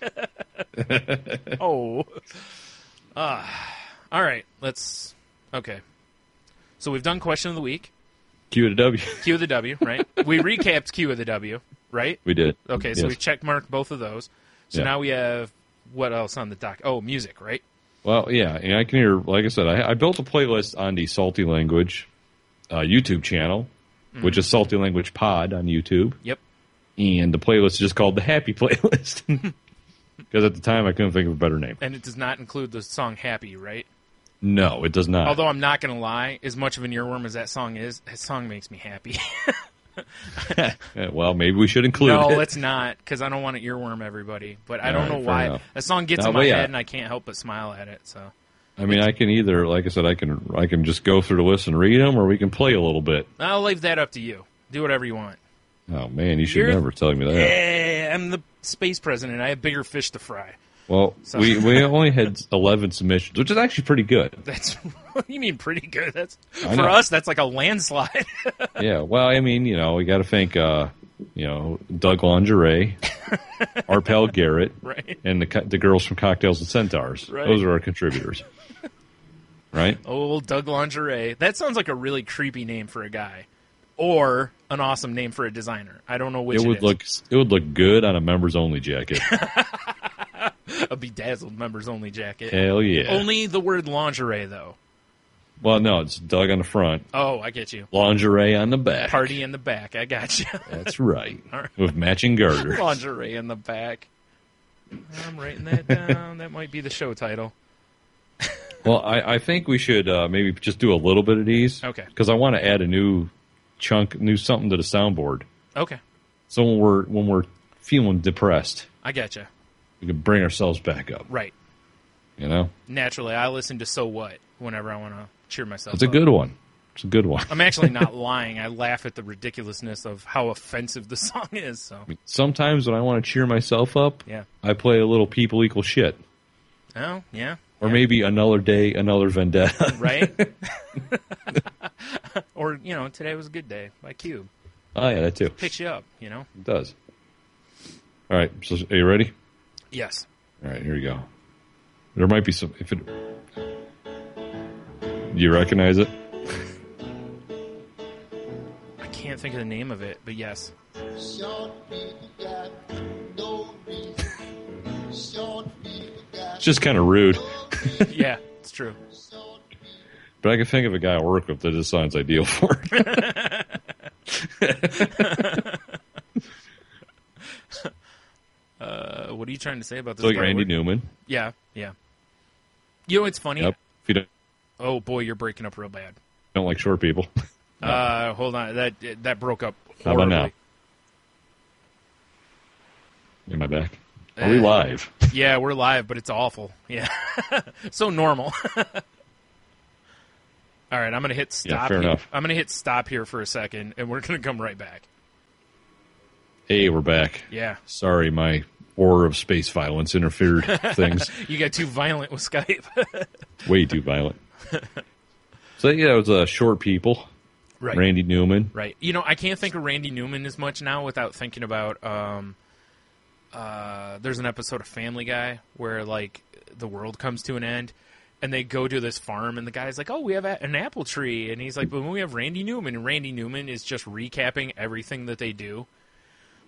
Oh. All right. Okay. So we've done Question of the Week. Q of the W. Q of the W, right? We recapped Q of the W, right? We did. Okay, so we checkmarked both of those. So now we have, what else on the dock? Oh, music, right? Well, yeah, and I can hear, like I said, I built a playlist on the Salty Language YouTube channel, which is Salty Language Pod on YouTube. Yep. And the playlist is just called the Happy Playlist. Because at the time I couldn't think of a better name. And it does not include the song Happy, right? No, it does not. Although I'm not going to lie, as much of an earworm as that song is, that song makes me happy. Well, maybe we should include it. No, let's not, because I don't want to earworm everybody. But I don't know why. Enough. A song gets in my head, and I can't help but smile at it. So, I mean, I can either, like I said, I can just go through the list and read them, or we can play a little bit. I'll leave that up to you. Do whatever you want. Oh, man, you should never tell me that. Yeah, I'm the space president. I have bigger fish to fry. Well, so. we only had 11 submissions, which is actually pretty good. What do you mean pretty good? For us, that's like a landslide. Yeah, well, I mean, we got to thank, Doug Lingerie, our pal Garrett, right, and the girls from Cocktails and Centaurs. Right. Those are our contributors. Right? Oh, Doug Lingerie. That sounds like a really creepy name for a guy. Or an awesome name for a designer. I don't know which it is. It would look good on a members-only jacket. A bedazzled members-only jacket. Hell yeah. Only the word lingerie, though. Well, no, it's Doug on the front. Oh, I get you. Lingerie on the back. Party in the back. I got you. That's right. With matching garters. Lingerie in the back. I'm writing that down. That might be the show title. Well, I think we should maybe just do a little bit of these. Okay. Because I want to add a new something to the soundboard. Okay. So when we're feeling depressed, I getcha. We can bring ourselves back up. Right. You know? Naturally, I listen to So What whenever I want to cheer myself up. It's a good one. It's a good one. I'm actually not lying. I laugh at the ridiculousness of how offensive the song is. So sometimes when I want to cheer myself up, yeah, I play a little People Equal Shit. Oh, yeah. Or maybe Another Day, Another Vendetta. Right? Or, Today Was a Good Day by Cube. Oh, yeah, that too. It picks you up, It does. All right, so are you ready? Yes. All right, here we go. There might be some... Do you recognize it? I can't think of the name of it, but yes. It's just kind of rude. Yeah, it's true. But I can think of a guy I work with that this song's ideal for. What are you trying to say about this? Like Randy Newman. Yeah. You know what's funny? Yep. If you don't, oh boy, you're breaking up real bad. Don't like short people. No. Hold on. That broke up horribly. How about now? Am I back? Are we live? Yeah, we're live, but it's awful. Yeah. So normal. All right, I'm going to hit stop. Yeah, fair enough. I'm going to hit stop here for a second, and we're going to come right back. Hey, we're back. Yeah. Sorry, my aura of space violence interfered things. You got too violent with Skype. Way too violent. So, yeah, it was Short People. Right. Randy Newman. Right. I can't think of Randy Newman as much now without thinking about... there's an episode of Family Guy where, like, the world comes to an end, and they go to this farm, and the guy's like, oh, we have an apple tree. And he's like, but we have Randy Newman. And Randy Newman is just recapping everything that they do.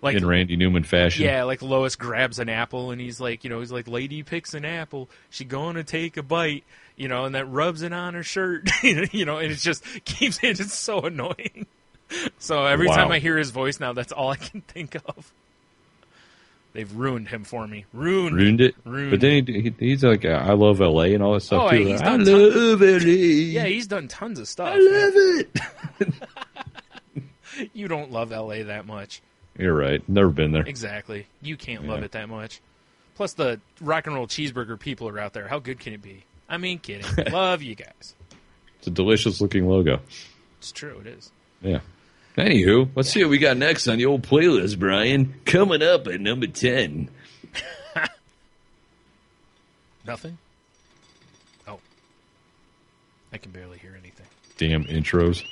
Like, in Randy Newman fashion. Yeah, like Lois grabs an apple, and he's like, lady picks an apple. She gonna take a bite, and that rubs it on her shirt, and it just keeps it. It's so annoying. So every time I hear his voice now, that's all I can think of. They've ruined him for me. Ruined it. But then he's like, I love L.A. and all that stuff, too. He's I love L.A. Yeah, he's done tons of stuff. I love it. You don't love L.A. that much. You're right. Never been there. Exactly. You can't love it that much. Plus, the rock and roll cheeseburger people are out there. How good can it be? I mean, kidding. Love you guys. It's a delicious-looking logo. It's true. It is. Yeah. Anywho, let's see what we got next on the old playlist, Brian. Coming up at number 10. Nothing? Oh. I can barely hear anything. Damn intros.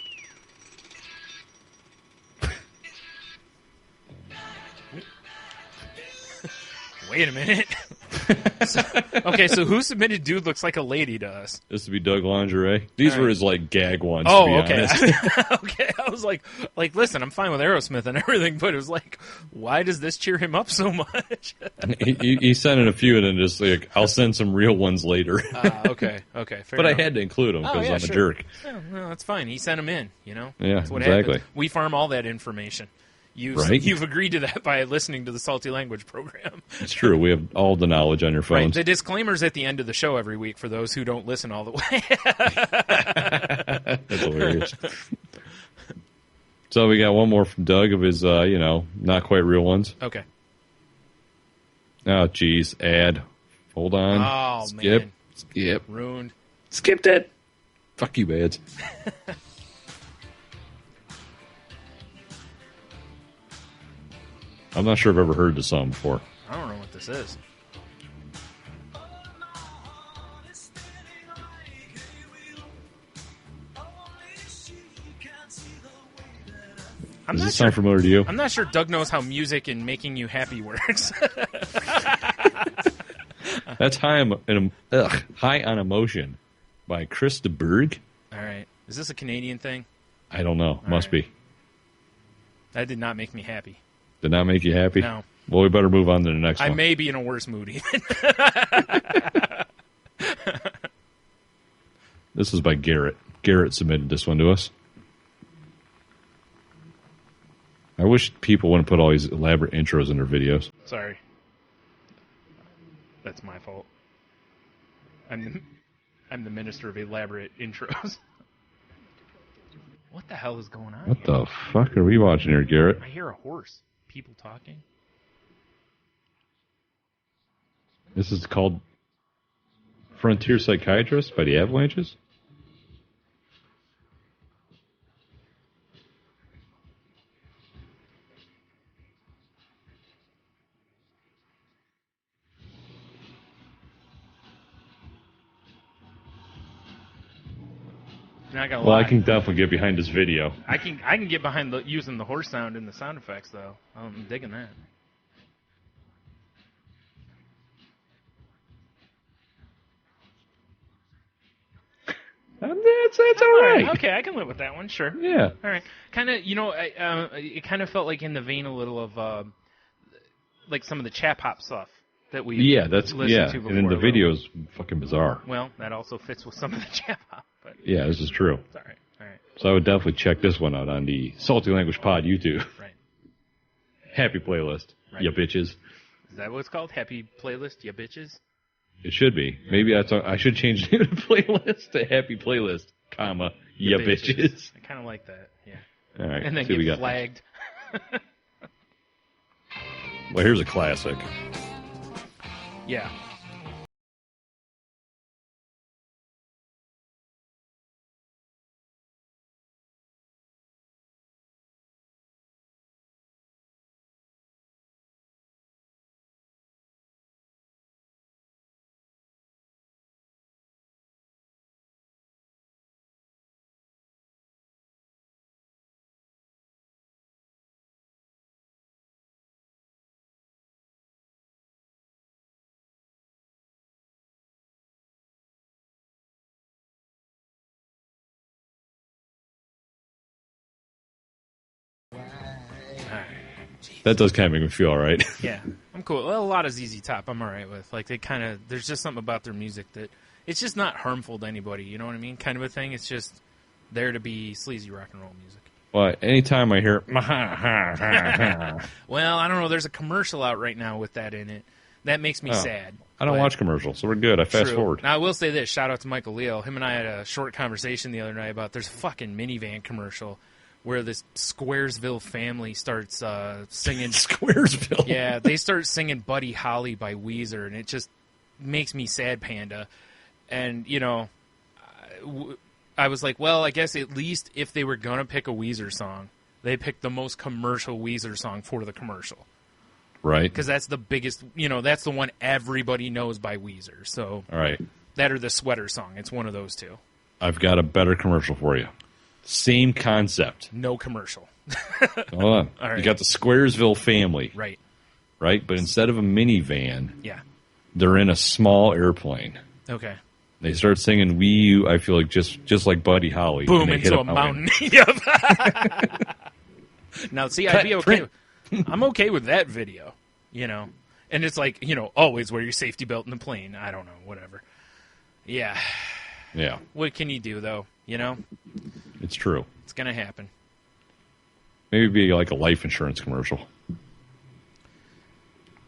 Wait a minute. So who submitted Dude Looks Like a Lady to us? This would be Doug Lingerie. These were his, gag ones, to be okay. honest. Okay, I was like, listen, I'm fine with Aerosmith and everything, but it was like, why does this cheer him up so much? he sent in a few and then just I'll send some real ones later. Okay, fair But enough. I had to include them because I'm a jerk. Yeah, no, that's fine. He sent them in, Yeah, that's what exactly. happens. We farm all that information. You've agreed to that by listening to the Salty Language program. It's true. We have all the knowledge on your phones. Right. The disclaimer's at the end of the show every week for those who don't listen all the way. That's hilarious. So we got one more from Doug of his, not quite real ones. Okay. Oh, geez. Ad. Hold on. Oh, Skip. man. Ruined. Skip that. Fuck you, ads. I'm not sure I've ever heard the song before. I don't know what this is. Does this sound familiar to you? I'm not sure Doug knows how music and making you happy works. That's High on Emotion by Chris de Burgh. All right. Is this a Canadian thing? I don't know. Must be. That did not make me happy. Did not make you happy? No. Well, we better move on to the next one. I may be in a worse mood even. This is by Garrett. Garrett submitted this one to us. I wish people wouldn't put all these elaborate intros in their videos. Sorry. That's my fault. I'm the minister of elaborate intros. What the hell is going on What here? the fuck are we watching here, Garrett? I hear a horse. People talking. This is called Frontier Psychiatrist by the Avalanches? Not gonna Well, lie. I can definitely get behind this video. I can get behind using the horse sound in the sound effects, though. I'm digging that. It's all right. Okay, I can live with that one. Sure. Yeah. All right. Kind of, it kind of felt like in the vein a little of like some of the chap hop stuff that we listened to before. And then the video's fucking bizarre. Well, that also fits with some of the chap hop. But yeah, this is true. It's all right. All right. So I would definitely check this one out on the Salty Language Pod YouTube. Right. Happy playlist, Right. ya bitches. Is that what it's called? Happy playlist, ya bitches? It should be. Maybe I should change the name of the playlist to Happy Playlist, comma, ya bitches. I kind of like that. Yeah. All right. And then see what we get got. flagged. Well, here's a classic. Yeah. That does kind of make me feel all right. Yeah, I'm cool. Well, a lot of ZZ Top I'm all right with. Like, there's just something about their music that, it's just not harmful to anybody, you know what I mean? Kind of a thing. It's just there to be sleazy rock and roll music. Well, anytime I hear well, I don't know. There's a commercial out right now with that in it. That makes me sad. I don't watch commercials, so we're good. I fast forward. Now, I will say this. Shout out to Michael Leo. Him and I had a short conversation the other night about there's a fucking minivan commercial where this Squaresville family starts singing. Squaresville? Yeah, they start singing Buddy Holly by Weezer, and it just makes me sad, Panda. And, I was like, well, I guess at least if they were going to pick a Weezer song, they picked the most commercial Weezer song for the commercial. Right. Because that's the biggest, that's the one everybody knows by Weezer. So, all right. That or the Sweater song. It's one of those two. I've got a better commercial for you. Same concept. No commercial. Hold on. All right. You got the Squaresville family. Right. Right? But instead of a minivan, yeah, they're in a small airplane. Okay. They start singing "Wee You," I feel like just like Buddy Holly. Boom, into a mountain. Yep. Now, see, I'd be okay. I'm okay with that video, And it's like, always wear your safety belt in the plane. I don't know, whatever. Yeah. Yeah. What can you do, though? It's true. It's going to happen. Maybe it'd be like a life insurance commercial.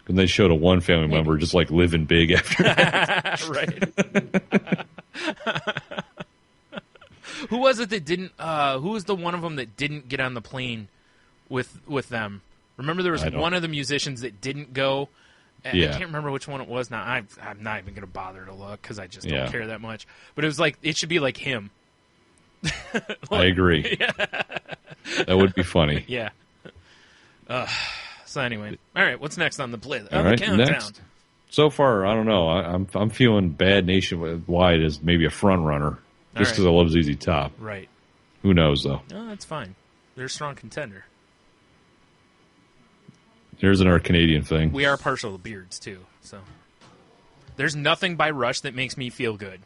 And they showed a one family member just like living big after that. Right. Who was it that didn't, who was the one of them that didn't get on the plane with them? Remember there was one of the musicians that didn't go. Yeah. I can't remember which one it was now. I'm not even going to bother to look because I just don't care that much. But it was like, it should be like him. I agree. Yeah. That would be funny. Yeah. So anyway, all right. What's next on the playlist? All right, the countdown. next. So far, I don't know. I'm feeling Bad Nationwide as maybe a front runner just because I love ZZ Top. Right. Who knows though? No, that's fine. They're a strong contender. Here's another Canadian thing. We are partial to beards too, so there's nothing by Rush that makes me feel good.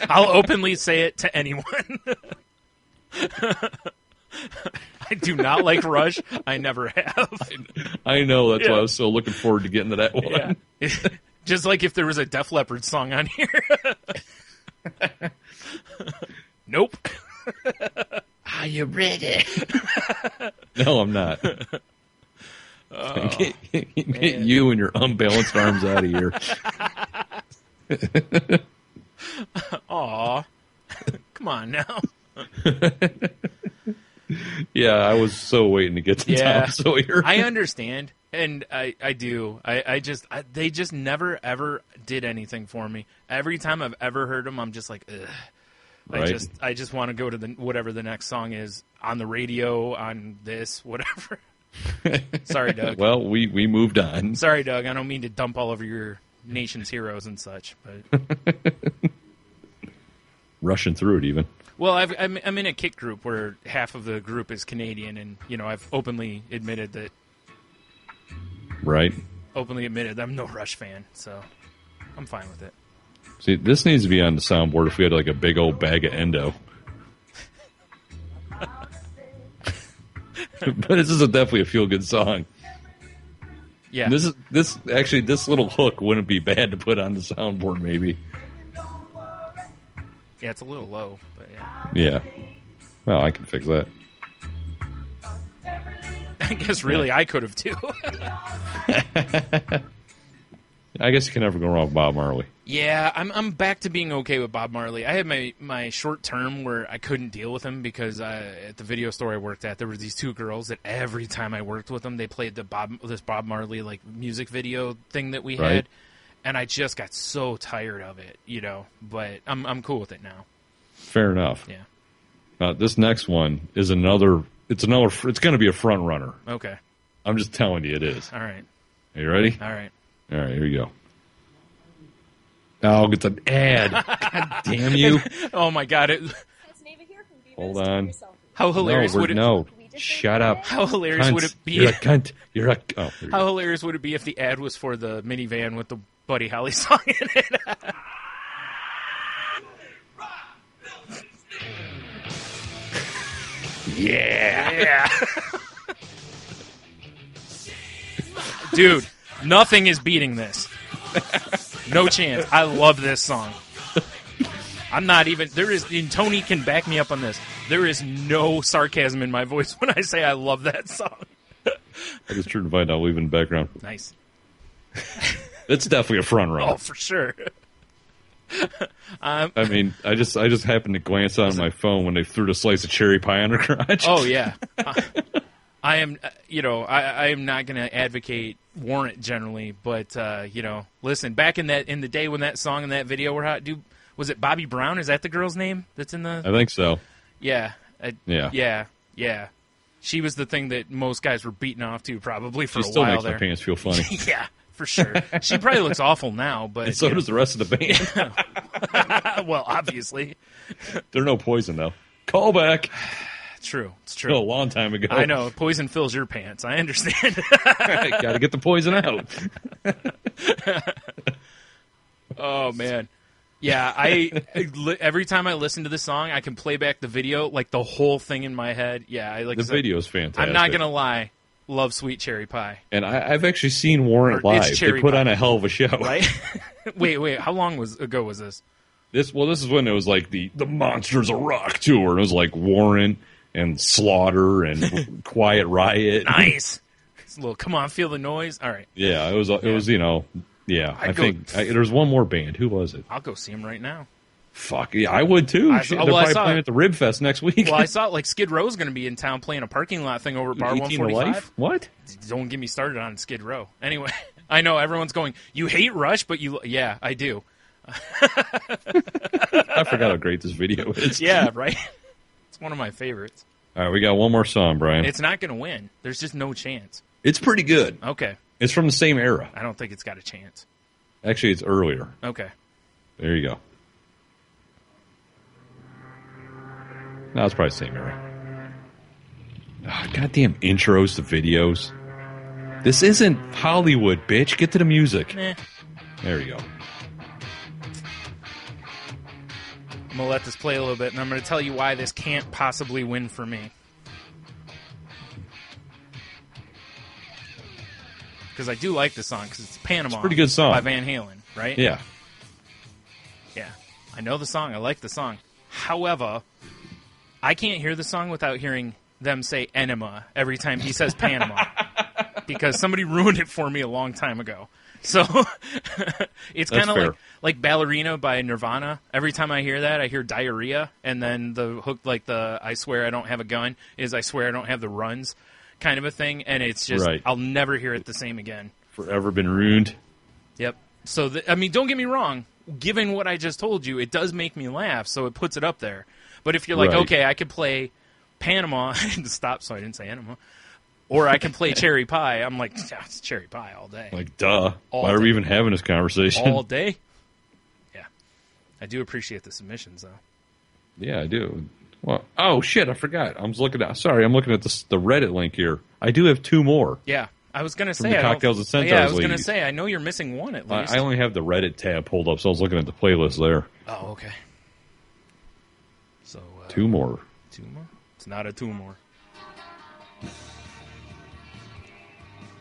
I'll openly say it to anyone. I do not like Rush. I never have. I know. That's why I was so looking forward to getting to that one. Yeah. Just like if there was a Def Leppard song on here. Nope. Are you ready? No, I'm not. Get you and your unbalanced arms out of here. Aw. Come on now. Yeah, I was so waiting to get to Tom Sawyer. I understand, and I do. They just never ever did anything for me. Every time I've ever heard them, I'm just like, ugh. Right. I just want to go to whatever the next song is on the radio, on this, whatever. Sorry, Doug. Well, we moved on. Sorry, Doug. I don't mean to dump all over your nation's heroes and such, but rushing through it even. Well, I'm in a Kick group where half of the group is Canadian, and I've openly admitted that. Right. Openly admitted I'm no Rush fan, so I'm fine with it. See, this needs to be on the soundboard if we had like a big old bag of Endo. But this is definitely a feel-good song. Yeah. This little hook wouldn't be bad to put on the soundboard, maybe. Yeah, it's a little low, but yeah. Yeah. Well, I can fix that. I guess really I could have too. I guess you can never go wrong with Bob Marley. Yeah, I'm back to being okay with Bob Marley. I had my short term where I couldn't deal with him because at the video store I worked at, there were these two girls that every time I worked with them, they played this Bob Marley like music video thing that we had, and I just got so tired of it, But I'm cool with it now. Fair enough. Yeah. This next one is another. It's going to be a front runner. Okay. I'm just telling you, it is. All right. Are you ready? All right. All right, here we go. Oh, it's an ad. God damn you. Oh, my God. Hold on. How hilarious would it be? No, shut up. How hilarious would it be? You're a cunt. You're a... Oh, how hilarious would it be if the ad was for the minivan with the Buddy Holly song in it? Yeah. Dude, nothing is beating this. No chance. I love this song. I'm not even... and Tony can back me up on this. There is no sarcasm in my voice when I say I love that song. I just turned to find out, leave in the background. Nice. It's definitely a front runner. Oh, for sure. I mean, I just happened to glance on my phone when they threw the slice of cherry pie on her crotch. Oh, yeah. I am, I am not going to advocate warrant generally, but, listen, back in the day when that song and that video were hot, dude, was it Bobby Brown? Is that the girl's name that's in the... I think so. Yeah. Yeah. She was the thing that most guys were beating off to probably for a while there. She still makes my pants feel funny. Yeah, for sure. She probably looks awful now, but... And so does the rest of the band. Well, obviously. They're no Poison, though. Call back. True. It's true. A long time ago. I know. Poison fills your pants. I understand. Got to get the poison out. Oh, man. Yeah, every time I listen to this song, I can play back the video, like the whole thing in my head. Yeah, the video's fantastic. I'm not going to lie. Love Sweet Cherry Pie. And I've actually seen Warrant live. They put on a hell of a show. Right? Wait. How long ago was this? This is when it was like the Monsters of Rock tour. It was like Warrant and Slaughter and Quiet Riot. Nice. It's a little, come on, feel the noise. All right. Yeah, it was, yeah. I think there's one more band. Who was it? I'll go see them right now. Fuck, yeah, I would too. They're probably playing at the Rib Fest next week. Well, I saw like Skid Row's going to be in town playing a parking lot thing over at Bar 145. What? Don't get me started on Skid Row. Anyway, I know everyone's going, you hate Rush, but yeah, I do. I forgot how great this video is. Yeah, right? It's one of my favorites. All right, we got one more song, Brian. It's not going to win. There's just no chance. It's pretty good. Okay. It's from the same era. I don't think it's got a chance. Actually, it's earlier. Okay. There you go. No, it's probably the same era. Oh, goddamn intros to videos. This isn't Hollywood, bitch. Get to the music. Nah. There you go. I'm going to let this play a little bit, and I'm going to tell you why this can't possibly win for me. Because I do like this song, because it's Panama. It's a pretty good song. By Van Halen, right? Yeah. Yeah. I know the song. I like the song. However, I can't hear the song without hearing them say enema every time he says Panama. because somebody ruined it for me a long time ago. So it's kind of like Ballerina by Nirvana. Every time I hear that, I hear diarrhea, and then the hook, like the I swear I don't have a gun, is I swear I don't have the runs kind of a thing, and it's just, I'll never hear it the same again. Forever been ruined. Yep. So, don't get me wrong. Given what I just told you, it does make me laugh, so it puts it up there. But if you're like, okay, I could play Panama, stop, so I didn't say Enema. Or I can play Cherry Pie. I'm like, it's Cherry Pie all day. Like, duh. Why are we even having this conversation? All day? Yeah. I do appreciate the submissions, though. Yeah, I do. Well, oh, shit, I forgot. I'm looking at the Reddit link here. I do have 2 more. Yeah. I was going to say. The Cocktails and Centaurs. Yeah, I was going to say, I know you're missing one at least. I only have the Reddit tab pulled up, so I was looking at the playlist there. Oh, okay. So 2 more. 2 more? It's not a 2 more.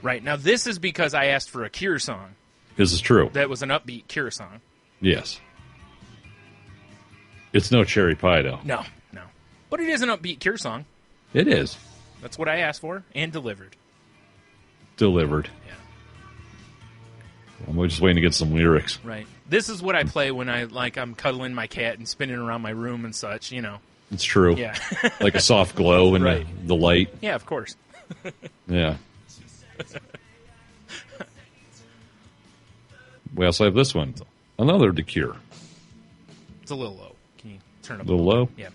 Right. Now, this is because I asked for a Cure song. This is true. That was an upbeat Cure song. Yes. It's no Cherry Pie, though. No. But it is an upbeat Cure song. It is. That's what I asked for and delivered. Yeah. I'm just waiting to get some lyrics. Right. This is what I play when I'm cuddling my cat and spinning around my room and such, It's true. Yeah. Like a soft glow in the light. Yeah, of course. Yeah. We also have this one. Another The Cure. It's a little low. Can you turn it up? A little low? Yeah.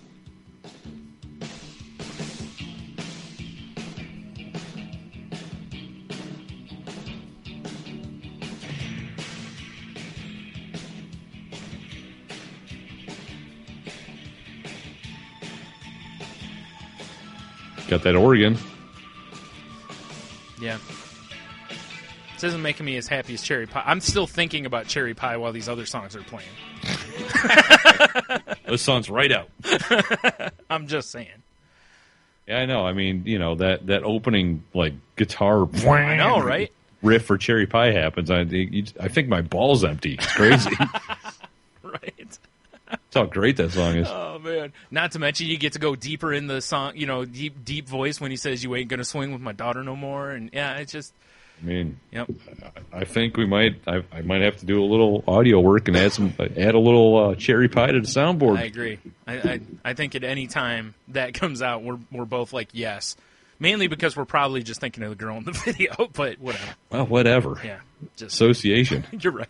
Got that organ. Yeah. This isn't making me as happy as Cherry Pie. I'm still thinking about Cherry Pie while these other songs are playing. This song's right out. I'm just saying. Yeah, I know. I mean, that opening, guitar I know, right? riff for Cherry Pie happens. I think my ball's empty. It's crazy. Right. That's how great that song is. Oh, man. Not to mention you get to go deeper in the song, deep voice when he says you ain't going to swing with my daughter no more. And, yeah, it's just... I mean, yep. I think I might have to do a little audio work and add a little Cherry Pie to the soundboard. I agree. I think at any time that comes out, we're both like, yes. Mainly because we're probably just thinking of the girl in the video, but whatever. Well, whatever. Yeah. Just association. You're right.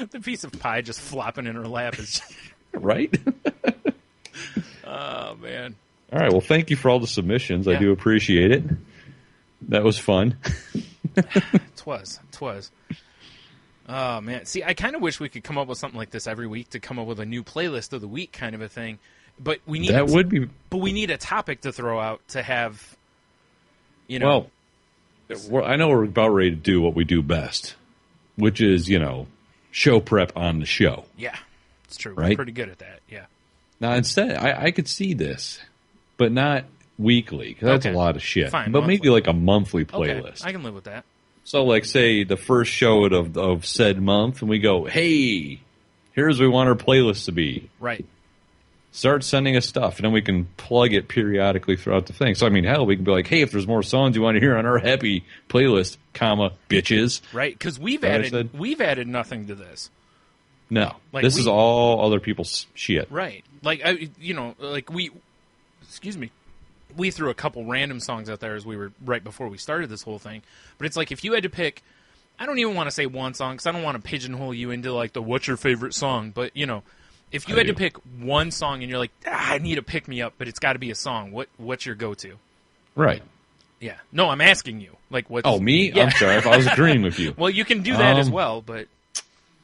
The piece of pie just flopping in her lap is just... Right? Oh, man. All right. Well, thank you for all the submissions. Yeah. I do appreciate it. That was fun. It was. Oh, man. See, I kind of wish we could come up with something like this every week to come up with a new playlist of the week kind of a thing. But we need But we need a topic to throw out to have, Well, I know we're about ready to do what we do best, which is, show prep on the show. Yeah, it's true. Right? We're pretty good at that, yeah. Now, instead, I could see this, but not weekly, because that's a lot of shit. Fine, but monthly. maybe like a monthly playlist. Okay, I can live with that. So, say, the first show of said month, and we go, hey, here's what we want our playlist to be. Right. Start sending us stuff, and then we can plug it periodically throughout the thing. So, I mean, hell, we can be like, hey, if there's more songs you want to hear on our happy playlist, bitches. Right, because we've added nothing to this. No. This is all other people's shit. Right. We threw a couple random songs out there as we were right before we started this whole thing. But it's like if you had to pick, I don't even want to say one song because I don't want to pigeonhole you into the what's your favorite song. But, if you had to pick one song and you're like, I need a pick-me-up, but it's got to be a song, what's your go-to? Right. Yeah. No, I'm asking you. What's... Oh, me? Yeah. I'm sorry if I was agreeing with you. Well, you can do that as well, but...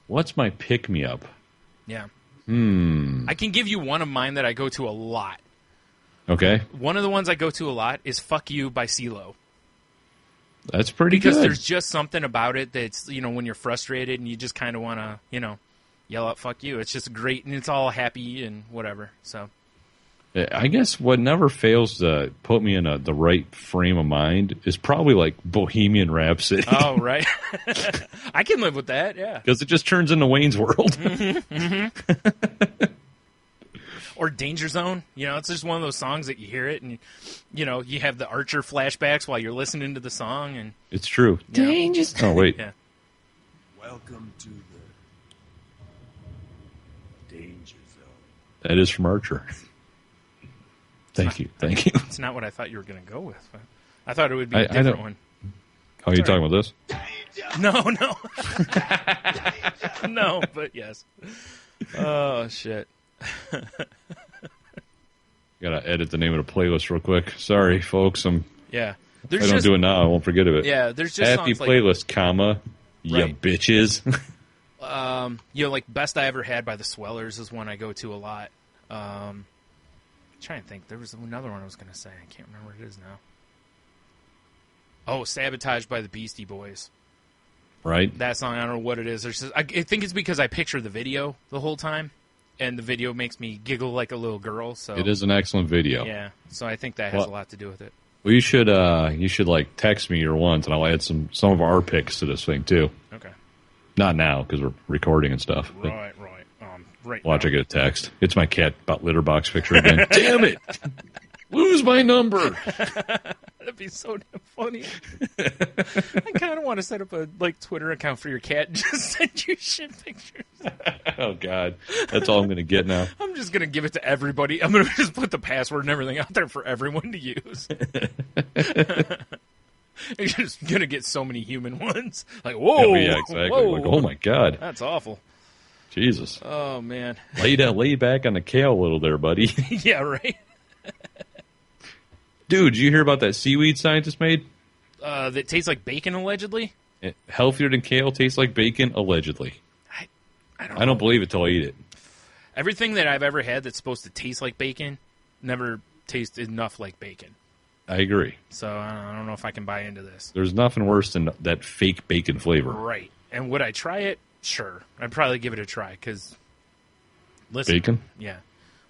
What's my pick-me-up? Yeah. I can give you one of mine that I go to a lot. Okay. One of the ones I go to a lot is Fuck You by CeeLo. That's pretty good. Because there's just something about it that's, when you're frustrated and you just kind of want to, yell out fuck you. It's just great and it's all happy and whatever. So I guess what never fails to put me in the right frame of mind is probably Bohemian Rhapsody. Oh, right. I can live with that, yeah. Because it just turns into Wayne's World. Mm-hmm. Or Danger Zone. It's just one of those songs that you hear it and, you have the Archer flashbacks while you're listening to the song. And it's true. Danger Zone. Oh, wait. Yeah. Welcome to the Danger Zone. That is from Archer. Thank you. It's not what I thought you were going to go with. But I thought it would be a different one. Oh, you're talking about this? No. No, but yes. Oh, shit. Gotta edit the name of the playlist real quick. Sorry, folks. Yeah. If I don't do it now, I won't forget of it. Yeah, there's just happy songs playlist, comma, right. bitches. Like Best I Ever Had by the Swellers is one I go to a lot. I'm trying to think. There was another one I was going to say. I can't remember what it is now. Oh, Sabotage by the Beastie Boys. Right. That song, I don't know what it is. I think it's because I picture the video the whole time. And the video makes me giggle like a little girl. So it is an excellent video. Yeah, so I think that has a lot to do with it. Well, you should like text me your ones, and I'll add some of our picks to this thing too. Okay. Not now because we're recording and stuff. Right. Right. Watch, I get a text. It's my cat litter box picture again. Damn it! Lose my number. That'd be so damn funny. I kind of want to set up a Twitter account for your cat and just send you shit pictures. Oh God, that's all I'm going to get now. I'm just going to give it to everybody. I'm going to just put the password and everything out there for everyone to use. You're just going to get so many human ones. Like, whoa. Yeah, exactly. Whoa. Like, oh my God. That's awful. Jesus. Oh, man. Lay back on the kale a little there, buddy. Yeah, right. Dude, did you hear about that seaweed scientist made? That tastes like bacon, allegedly? Healthier than kale, tastes like bacon, allegedly. I don't believe it till I eat it. Everything that I've ever had that's supposed to taste like bacon never tasted enough like bacon. I agree. So I don't know if I can buy into this. There's nothing worse than that fake bacon flavor. Right. And would I try it? Sure. I'd probably give it a try because, listen. Bacon? Yeah.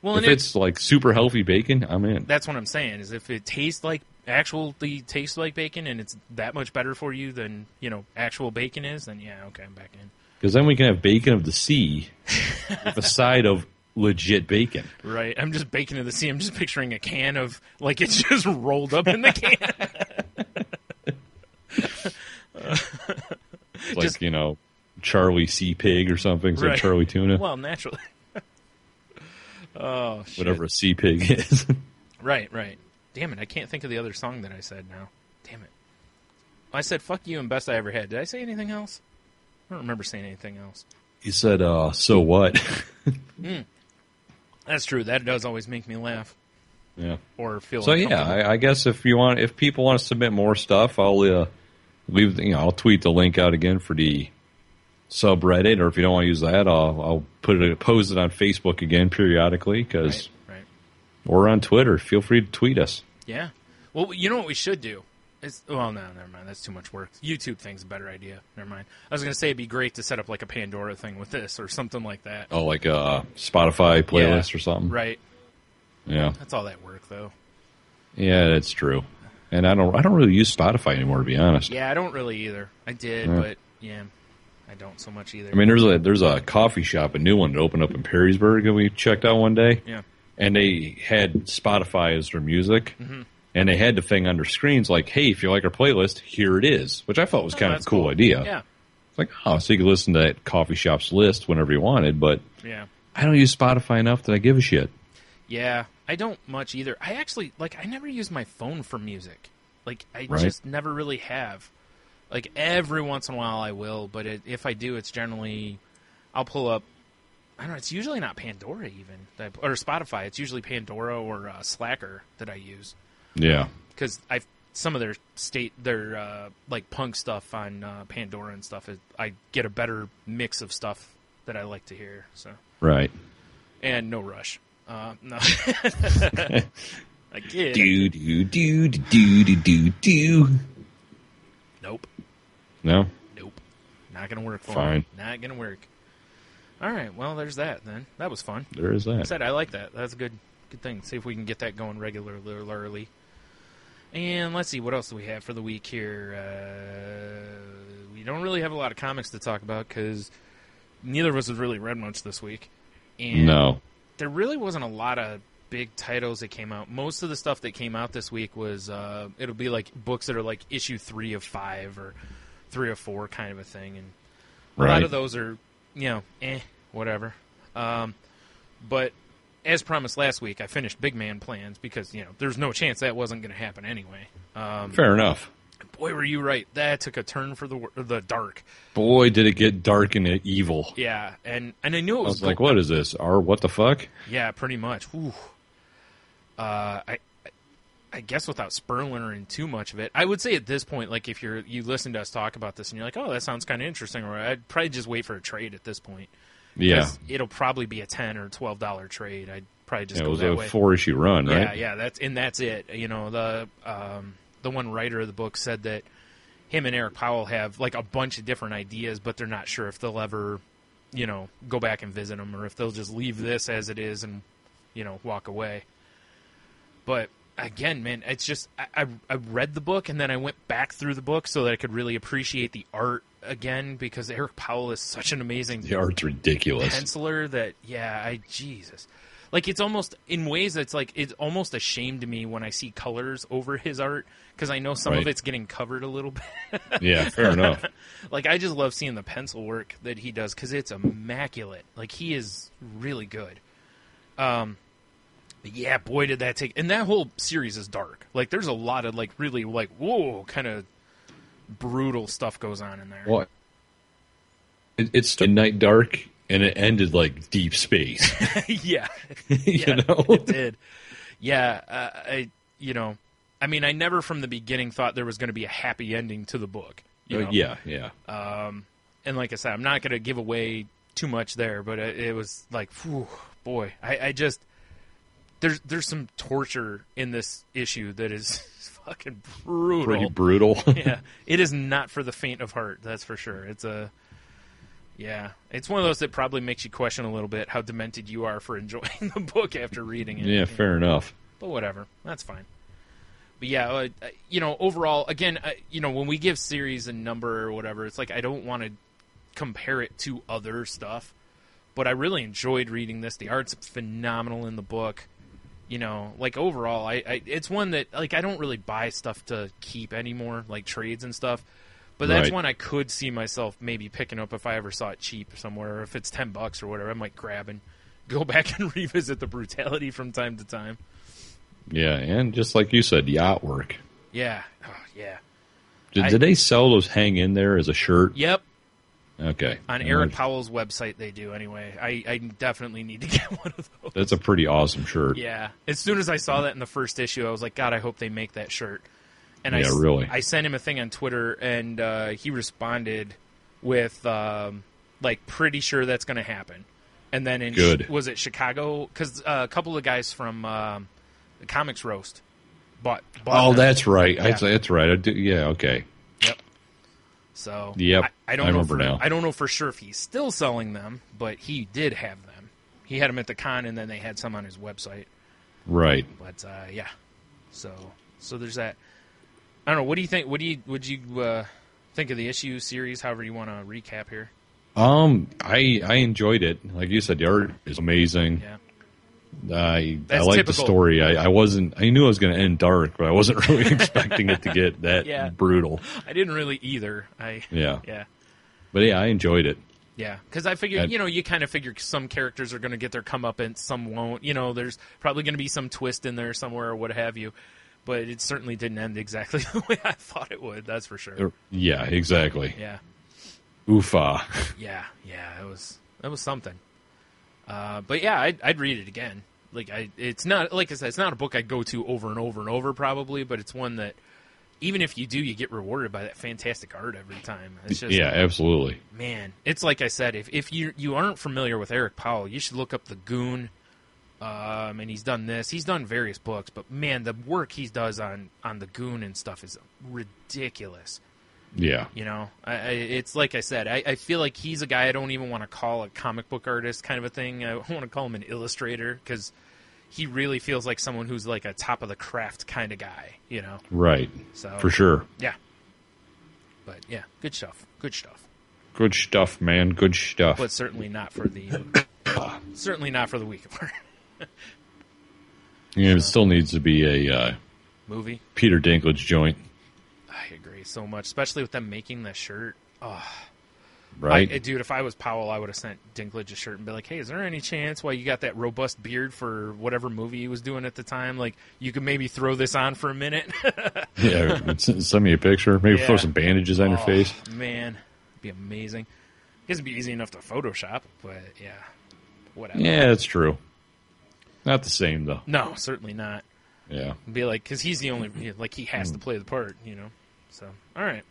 Well, if it's like super healthy bacon, I'm in. That's what I'm saying, is if it tastes like, actually tastes like bacon and it's that much better for you than, actual bacon is, then yeah, okay, I'm back in. Because then we can have bacon of the sea with a side of legit bacon. Right. I'm just bacon of the sea. I'm just picturing a can of, like, it's just rolled up in the can. Like, Charlie Sea Pig or something. So right. Charlie Tuna. Well, naturally. Oh, shit. Whatever a sea pig is. Right. Damn it, I can't think of the other song that I said now. Damn it. I said fuck you and Best I Ever Had. Did I say anything else? I don't remember saying anything else. You said, so what? That's true. That does always make me laugh. Yeah. Or feel so yeah, I guess if people want to submit more stuff, I'll I'll tweet the link out again for the subreddit, or if you don't want to use that, I'll post it on Facebook again periodically, because right. or on Twitter. Feel free to tweet us. Yeah. Well, you know what we should do? No, never mind. That's too much work. YouTube thing's a better idea. Never mind. I was going to say it'd be great to set up like a Pandora thing with this or something like that. Oh, like a Spotify playlist or something? Right. Yeah. That's all that work, though. Yeah, that's true. And I don't really use Spotify anymore, to be honest. Yeah, I don't really either. I did, but yeah, I don't so much either. I mean, there's a coffee shop, a new one that opened up in Perrysburg that we checked out one day. Yeah. And they had Spotify as their music. Mm-hmm. And they had the thing under screens like, hey, if you like our playlist, here it is, which I thought was kind of a cool idea. Yeah. It's like, so you could listen to that coffee shop's list whenever you wanted, but yeah. I don't use Spotify enough that I give a shit. Yeah, I don't much either. I actually, I never use my phone for music. I just never really have. Every once in a while I will, but if I do, it's generally, I'll pull up, I don't know, it's usually not Pandora even, or Spotify. It's usually Pandora or Slacker that I use. Yeah, because some of their punk stuff on Pandora and stuff. I get a better mix of stuff that I like to hear. So right, and no rush. No, I get do. Nope. No. Nope. Not gonna work for Fine. me. Not gonna work. All right. Well, there's that then. That was fun. There is that. I said I like that. That's a good thing. See if we can get that going regularly. And let's see, what else do we have for the week here? We don't really have a lot of comics to talk about because neither of us have really read much this week. And no. there really wasn't a lot of big titles that came out. Most of the stuff that came out this week was it'll be like books that are like issue 3 of 5 or 3 of 4 kind of a thing, and a lot of those are whatever. But as promised last week, I finished Big Man Plans because there's no chance that wasn't going to happen anyway. Fair enough. Boy, were you right. That took a turn for the dark. Boy, did it get dark and evil. Yeah, and I knew it was... I was like, what is this? What the fuck? Yeah, pretty much. Ooh. I guess without spoiling too much of it, I would say at this point, like if you listen to us talk about this and you're like, oh, that sounds kind of interesting, or I'd probably just wait for a trade at this point. Yeah. It'll probably be a $10 or $12 trade. I'd probably just go that way. It was a 4-issue run, right? Yeah, that's it. The one writer of the book said that him and Eric Powell have like a bunch of different ideas, but they're not sure if they'll ever, go back and visit them, or if they'll just leave this as it is and, walk away. But again, man, it's just I read the book and then I went back through the book so that I could really appreciate the art again, because Eric Powell is such an amazing... The art's ridiculous. ...penciler that, Jesus. Like, it's almost, in ways, it's almost a shame to me when I see colors over his art, because I know some of it's getting covered a little bit. Yeah, fair enough. Like, I just love seeing the pencil work that he does, because it's immaculate. Like, he is really good. Yeah, boy, did that take... And that whole series is dark. Like, there's a lot of, like, really, like, whoa, kind of brutal stuff goes on in there. Well, it's midnight dark, and it ended like deep space. Yeah. It did. Yeah, I mean, I never from the beginning thought there was going to be a happy ending to the book. Yeah. And like I said, I'm not going to give away too much there, but it was like, whew, boy, I just... There's some torture in this issue that is fucking brutal. Pretty brutal. Yeah, it is not for the faint of heart, that's for sure. It's one of those that probably makes you question a little bit how demented you are for enjoying the book after reading it. Yeah, fair enough. But whatever, that's fine. But yeah, overall, again, when we give series a number or whatever, it's like I don't want to compare it to other stuff, but I really enjoyed reading this. The art's phenomenal in the book. Like overall, it's one that like I don't really buy stuff to keep anymore, like trades and stuff. But that's one I could see myself maybe picking up if I ever saw it cheap somewhere, or if it's $10 or whatever, I might grab and go back and revisit the brutality from time to time. Yeah, and just like you said, the artwork. Yeah, yeah. Did they sell those hang in there as a shirt? Yep. Okay. On Eric Powell's website, they do anyway. I definitely need to get one of those. That's a pretty awesome shirt. Yeah. As soon as I saw that in the first issue, I was like, God, I hope they make that shirt. And really. I sent him a thing on Twitter, and he responded with, pretty sure that's going to happen. And then was it Chicago? Because a couple of guys from the Comics Roast bought them. That's right. Yeah. That's right. Okay. Yep. So yep, I don't remember now. I don't know for sure if he's still selling them, but he did have them. He had them at the con, and then they had some on his website. Right. But yeah. So there's that. I don't know. What do you think? Would you think of the issue series? However you want to recap here. I enjoyed it. Like you said, the art is amazing. Yeah. I like the story. I knew it was going to end dark, but I wasn't really expecting it to get that brutal. I didn't really either. Yeah. But yeah, I enjoyed it. Yeah, because I figured, you kind of figure some characters are going to get their comeuppance, some won't. There's probably going to be some twist in there somewhere or what have you. But it certainly didn't end exactly the way I thought it would, that's for sure. Yeah, exactly. Yeah. Oofa. Yeah, that was something. But yeah, I'd read it again. It's not, like I said, it's not a book I'd go to over and over and over probably, but it's one that even if you do, you get rewarded by that fantastic art every time. It's just, absolutely. Man, it's like I said, if you aren't familiar with Eric Powell, you should look up The Goon. And he's done this. He's done various books, but man, the work he does on The Goon and stuff is ridiculous. Yeah. It's like I said, I feel like he's a guy I don't even want to call a comic book artist kind of a thing. I want to call him an illustrator because he really feels like someone who's like a top of the craft kind of guy, Right. So for sure. Yeah. But yeah, good stuff. Good stuff. Good stuff, man. Good stuff. But certainly not for the week of art. Yeah, it still needs to be a movie. Peter Dinklage joint. I agree so much, especially with them making the shirt. Oh. Right? Dude, if I was Powell, I would have sent Dinklage a shirt and be like, hey, is there any chance while you got that robust beard for whatever movie he was doing at the time, like, you could maybe throw this on for a minute? Yeah, send me a picture. Maybe throw some bandages on your face. Man, it'd be amazing. I guess it'd be easy enough to Photoshop, but yeah, whatever. Yeah, that's true. Not the same, though. No, certainly not. Yeah. It'd be like, because he's the only, like, he has to play the part, So, all right.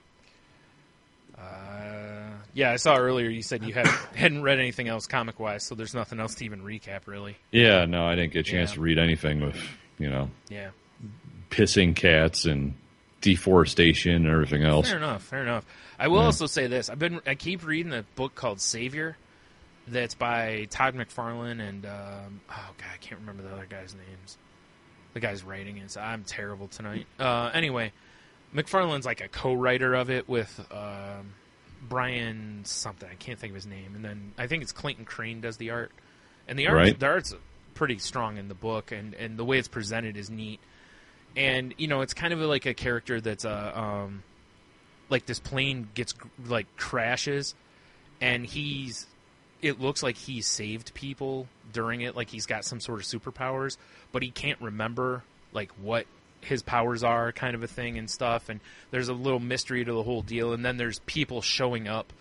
Yeah, I saw earlier you said you hadn't read anything else comic-wise, so there's nothing else to even recap, really. Yeah, no, I didn't get a chance to read anything with, Yeah. pissing cats and deforestation and everything else. Fair enough. I will also say this. I keep reading a book called Savior that's by Todd McFarlane and, I can't remember the other guy's names. The guy's writing it, so I'm terrible tonight. Anyway, McFarlane's like a co-writer of it with Brian something. I can't think of his name. And then I think it's Clayton Crane does the art. And the art's pretty strong in the book, and the way it's presented is neat. And, it's kind of like a character that's like this plane gets, like, crashes, and it looks like he saved people during it, like he's got some sort of superpowers, but he can't remember, like, what his powers are, kind of a thing and stuff, and there's a little mystery to the whole deal, and then there's people showing up,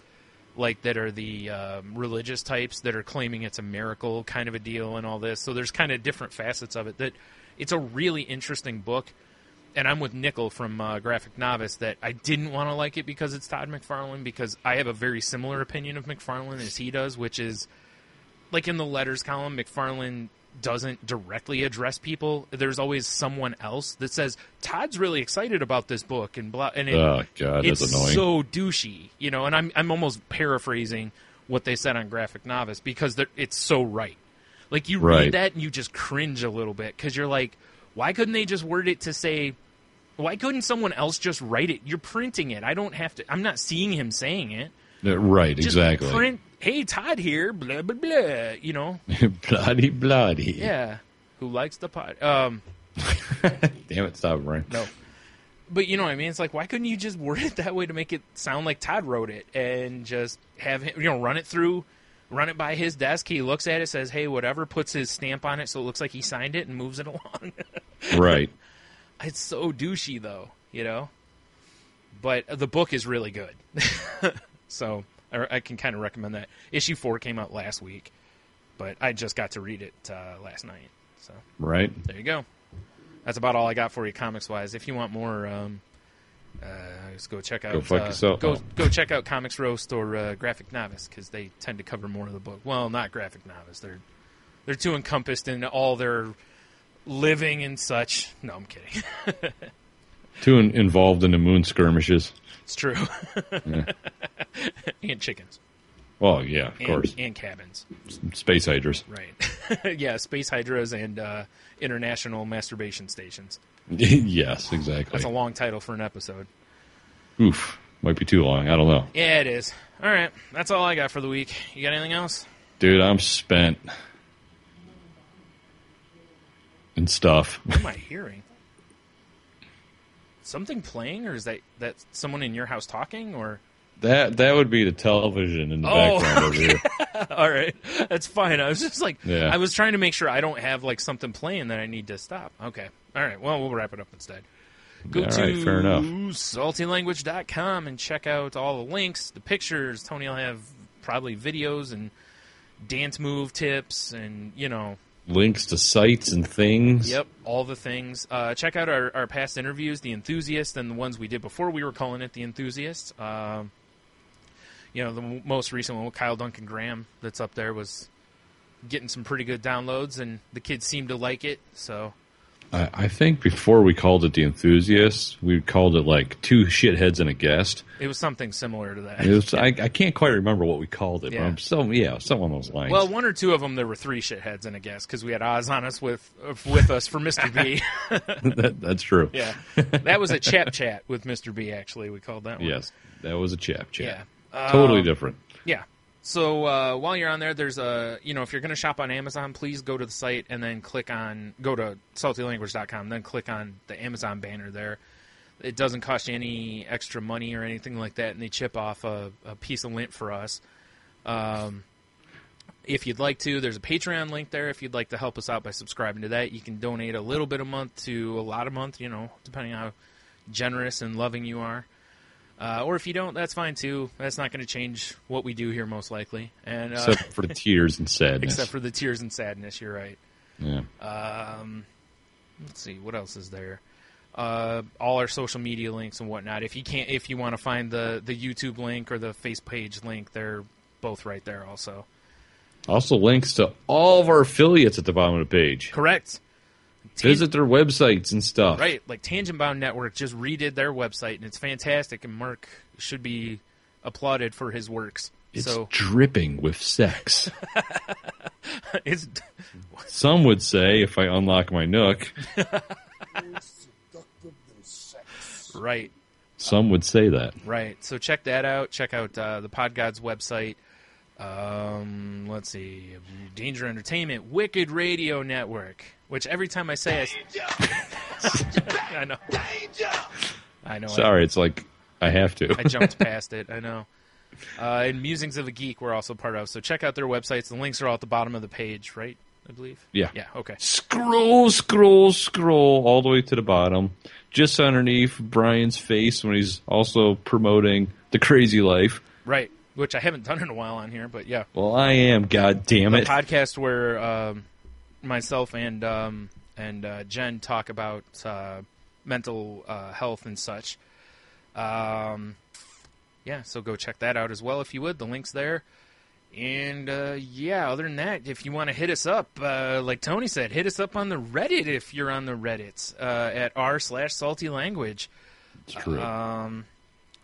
like, that are the religious types that are claiming it's a miracle kind of a deal and all this, so there's kind of different facets of it. That it's a really interesting book, and I'm with Nickel from Graphic Novice that I didn't want to like it because it's Todd McFarlane, because I have a very similar opinion of McFarlane as he does, which is, like in the letters column, McFarlane doesn't directly address people. There's always someone else that says, Todd's really excited about this book, and blah. And that's annoying. So douchey, and I'm almost paraphrasing what they said on Graphic Novice because it's so right. Like, you read that and you just cringe a little bit because you're like, why couldn't they just word it to say, why couldn't someone else just write it? You're printing it. I don't have to. I'm not seeing him saying it. Right, just exactly. Print, hey, Todd here, blah, blah, blah, Bloody. Yeah. Who likes the pot? Damn it, stop, Brian. No. But you know what I mean? It's like, why couldn't you just word it that way to make it sound like Todd wrote it and just have him, run it by his desk. He looks at it, says, hey, whatever, puts his stamp on it so it looks like he signed it and moves it along. Right. It's so douchey, though, But the book is really good. So I can kind of recommend that. Issue 4 came out last week, but I just got to read it last night. So right. There you go. That's about all I got for you comics-wise. If you want more, just go check out. Go fuck yourself. Go check out Comics Roast or Graphic Novice, because they tend to cover more of the book. Well, not Graphic Novice. They're too encompassed in all their living and such. No, I'm kidding. Too involved in the moon skirmishes. It's true. And chickens. Well, yeah, of course. And cabins. Space hydras. Right. Yeah, space hydras and international masturbation stations. Yes, exactly. That's a long title for an episode. Oof. Might be too long. I don't know. Yeah, it is. All right. That's all I got for the week. You got anything else? Dude, I'm spent. And stuff. What am I hearing? Something playing, or is that someone in your house talking, or that would be the television in the background over here. All right, that's fine. I was just like, yeah. I was trying to make sure I don't have like something playing that I need to stop. Okay, all right. Well, we'll wrap it up instead. Go to fair enough. saltylanguage.com and check out all the links, the pictures. Tony will have probably videos and dance move tips, and links to sites and things. Yep, all the things. Check out our past interviews, The Enthusiast, and the ones we did before we were calling it The Enthusiast. The most recent one with Kyle Duncan Graham that's up there was getting some pretty good downloads, and the kids seemed to like it. So I think before we called it The Enthusiast, we called it like Two Shitheads and a Guest. It was something similar to that. It was, I can't quite remember what we called it, yeah. but something those lines. Well, one or two of them, there were 3 shitheads and a guest, because we had Oz on us with us for Mr. B. That's true. Yeah, that was a chat with Mr. B, actually. We called that one. Yes, that was a chat. Yeah. Totally different. Yeah. So while you're on there, there's if you're going to shop on Amazon, please go to the site and then go to saltylanguage.com, then click on the Amazon banner there. It doesn't cost you any extra money or anything like that, and they chip off a piece of lint for us. If you'd like to, there's a Patreon link there. If you'd like to help us out by subscribing to that, you can donate a little bit a month to a lot a month, depending on how generous and loving you are. Or if you don't, that's fine too. That's not going to change what we do here, most likely. And except for the tears and sadness. Except for the tears and sadness, you're right. Yeah. Let's see, what else is there? All our social media links and whatnot. If you want to find the YouTube link or the face page link, they're both right there also. Also links to all of our affiliates at the bottom of the page. Correct. Visit their websites and stuff. Right, like Tangent Bound Network just redid their website, and it's fantastic, and Mark should be applauded for his works. It's dripping with sex. Some would say, if I unlock my Nook. Right. Some would say that. Right, so check that out. Check out the PodGods website. Let's see. Danger Entertainment, Wicked Radio Network. Which every time I say I know. I know. Sorry, it's like I have to. I jumped past it. I know. And Musings of a Geek we're also part of. So check out their websites. The links are all at the bottom of the page, right? I believe. Yeah. Yeah, okay. Scroll all the way to the bottom. Just underneath Brian's face when he's also promoting The Crazy Life. Right. Which I haven't done in a while on here, but yeah. Well, I am, god damn it. The podcast where myself and Jen talk about mental health and such. So go check that out as well if you would. The link's there. And other than that, if you want to hit us up, like Tony said, hit us up on the Reddit if you're on the Reddits at r/saltylanguage. It's true.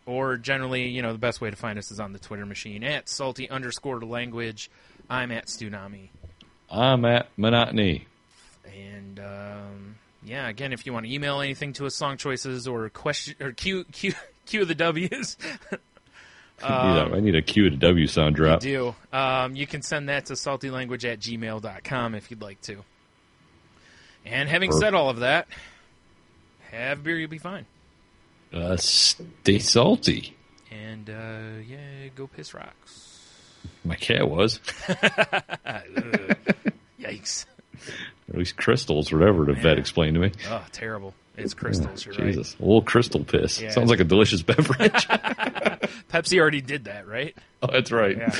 Or generally, the best way to find us is on the Twitter machine at salty_language. I'm at Stunami. I'm at Monotony. And again, if you want to email anything to us, song choices or question or cue the W's. I need a Q to W sound drop. You do. You can send that to saltylanguage@gmail.com if you'd like to. And having said all of that, have beer, you'll be fine. Stay salty. And, go piss rocks. My cat was. Yikes. At least crystals, whatever the vet explained to me. Oh, terrible. It's crystals, you're Jesus. Right. A little crystal piss. Yeah. Sounds like a delicious beverage. Pepsi already did that, right? Oh, that's right. Yeah.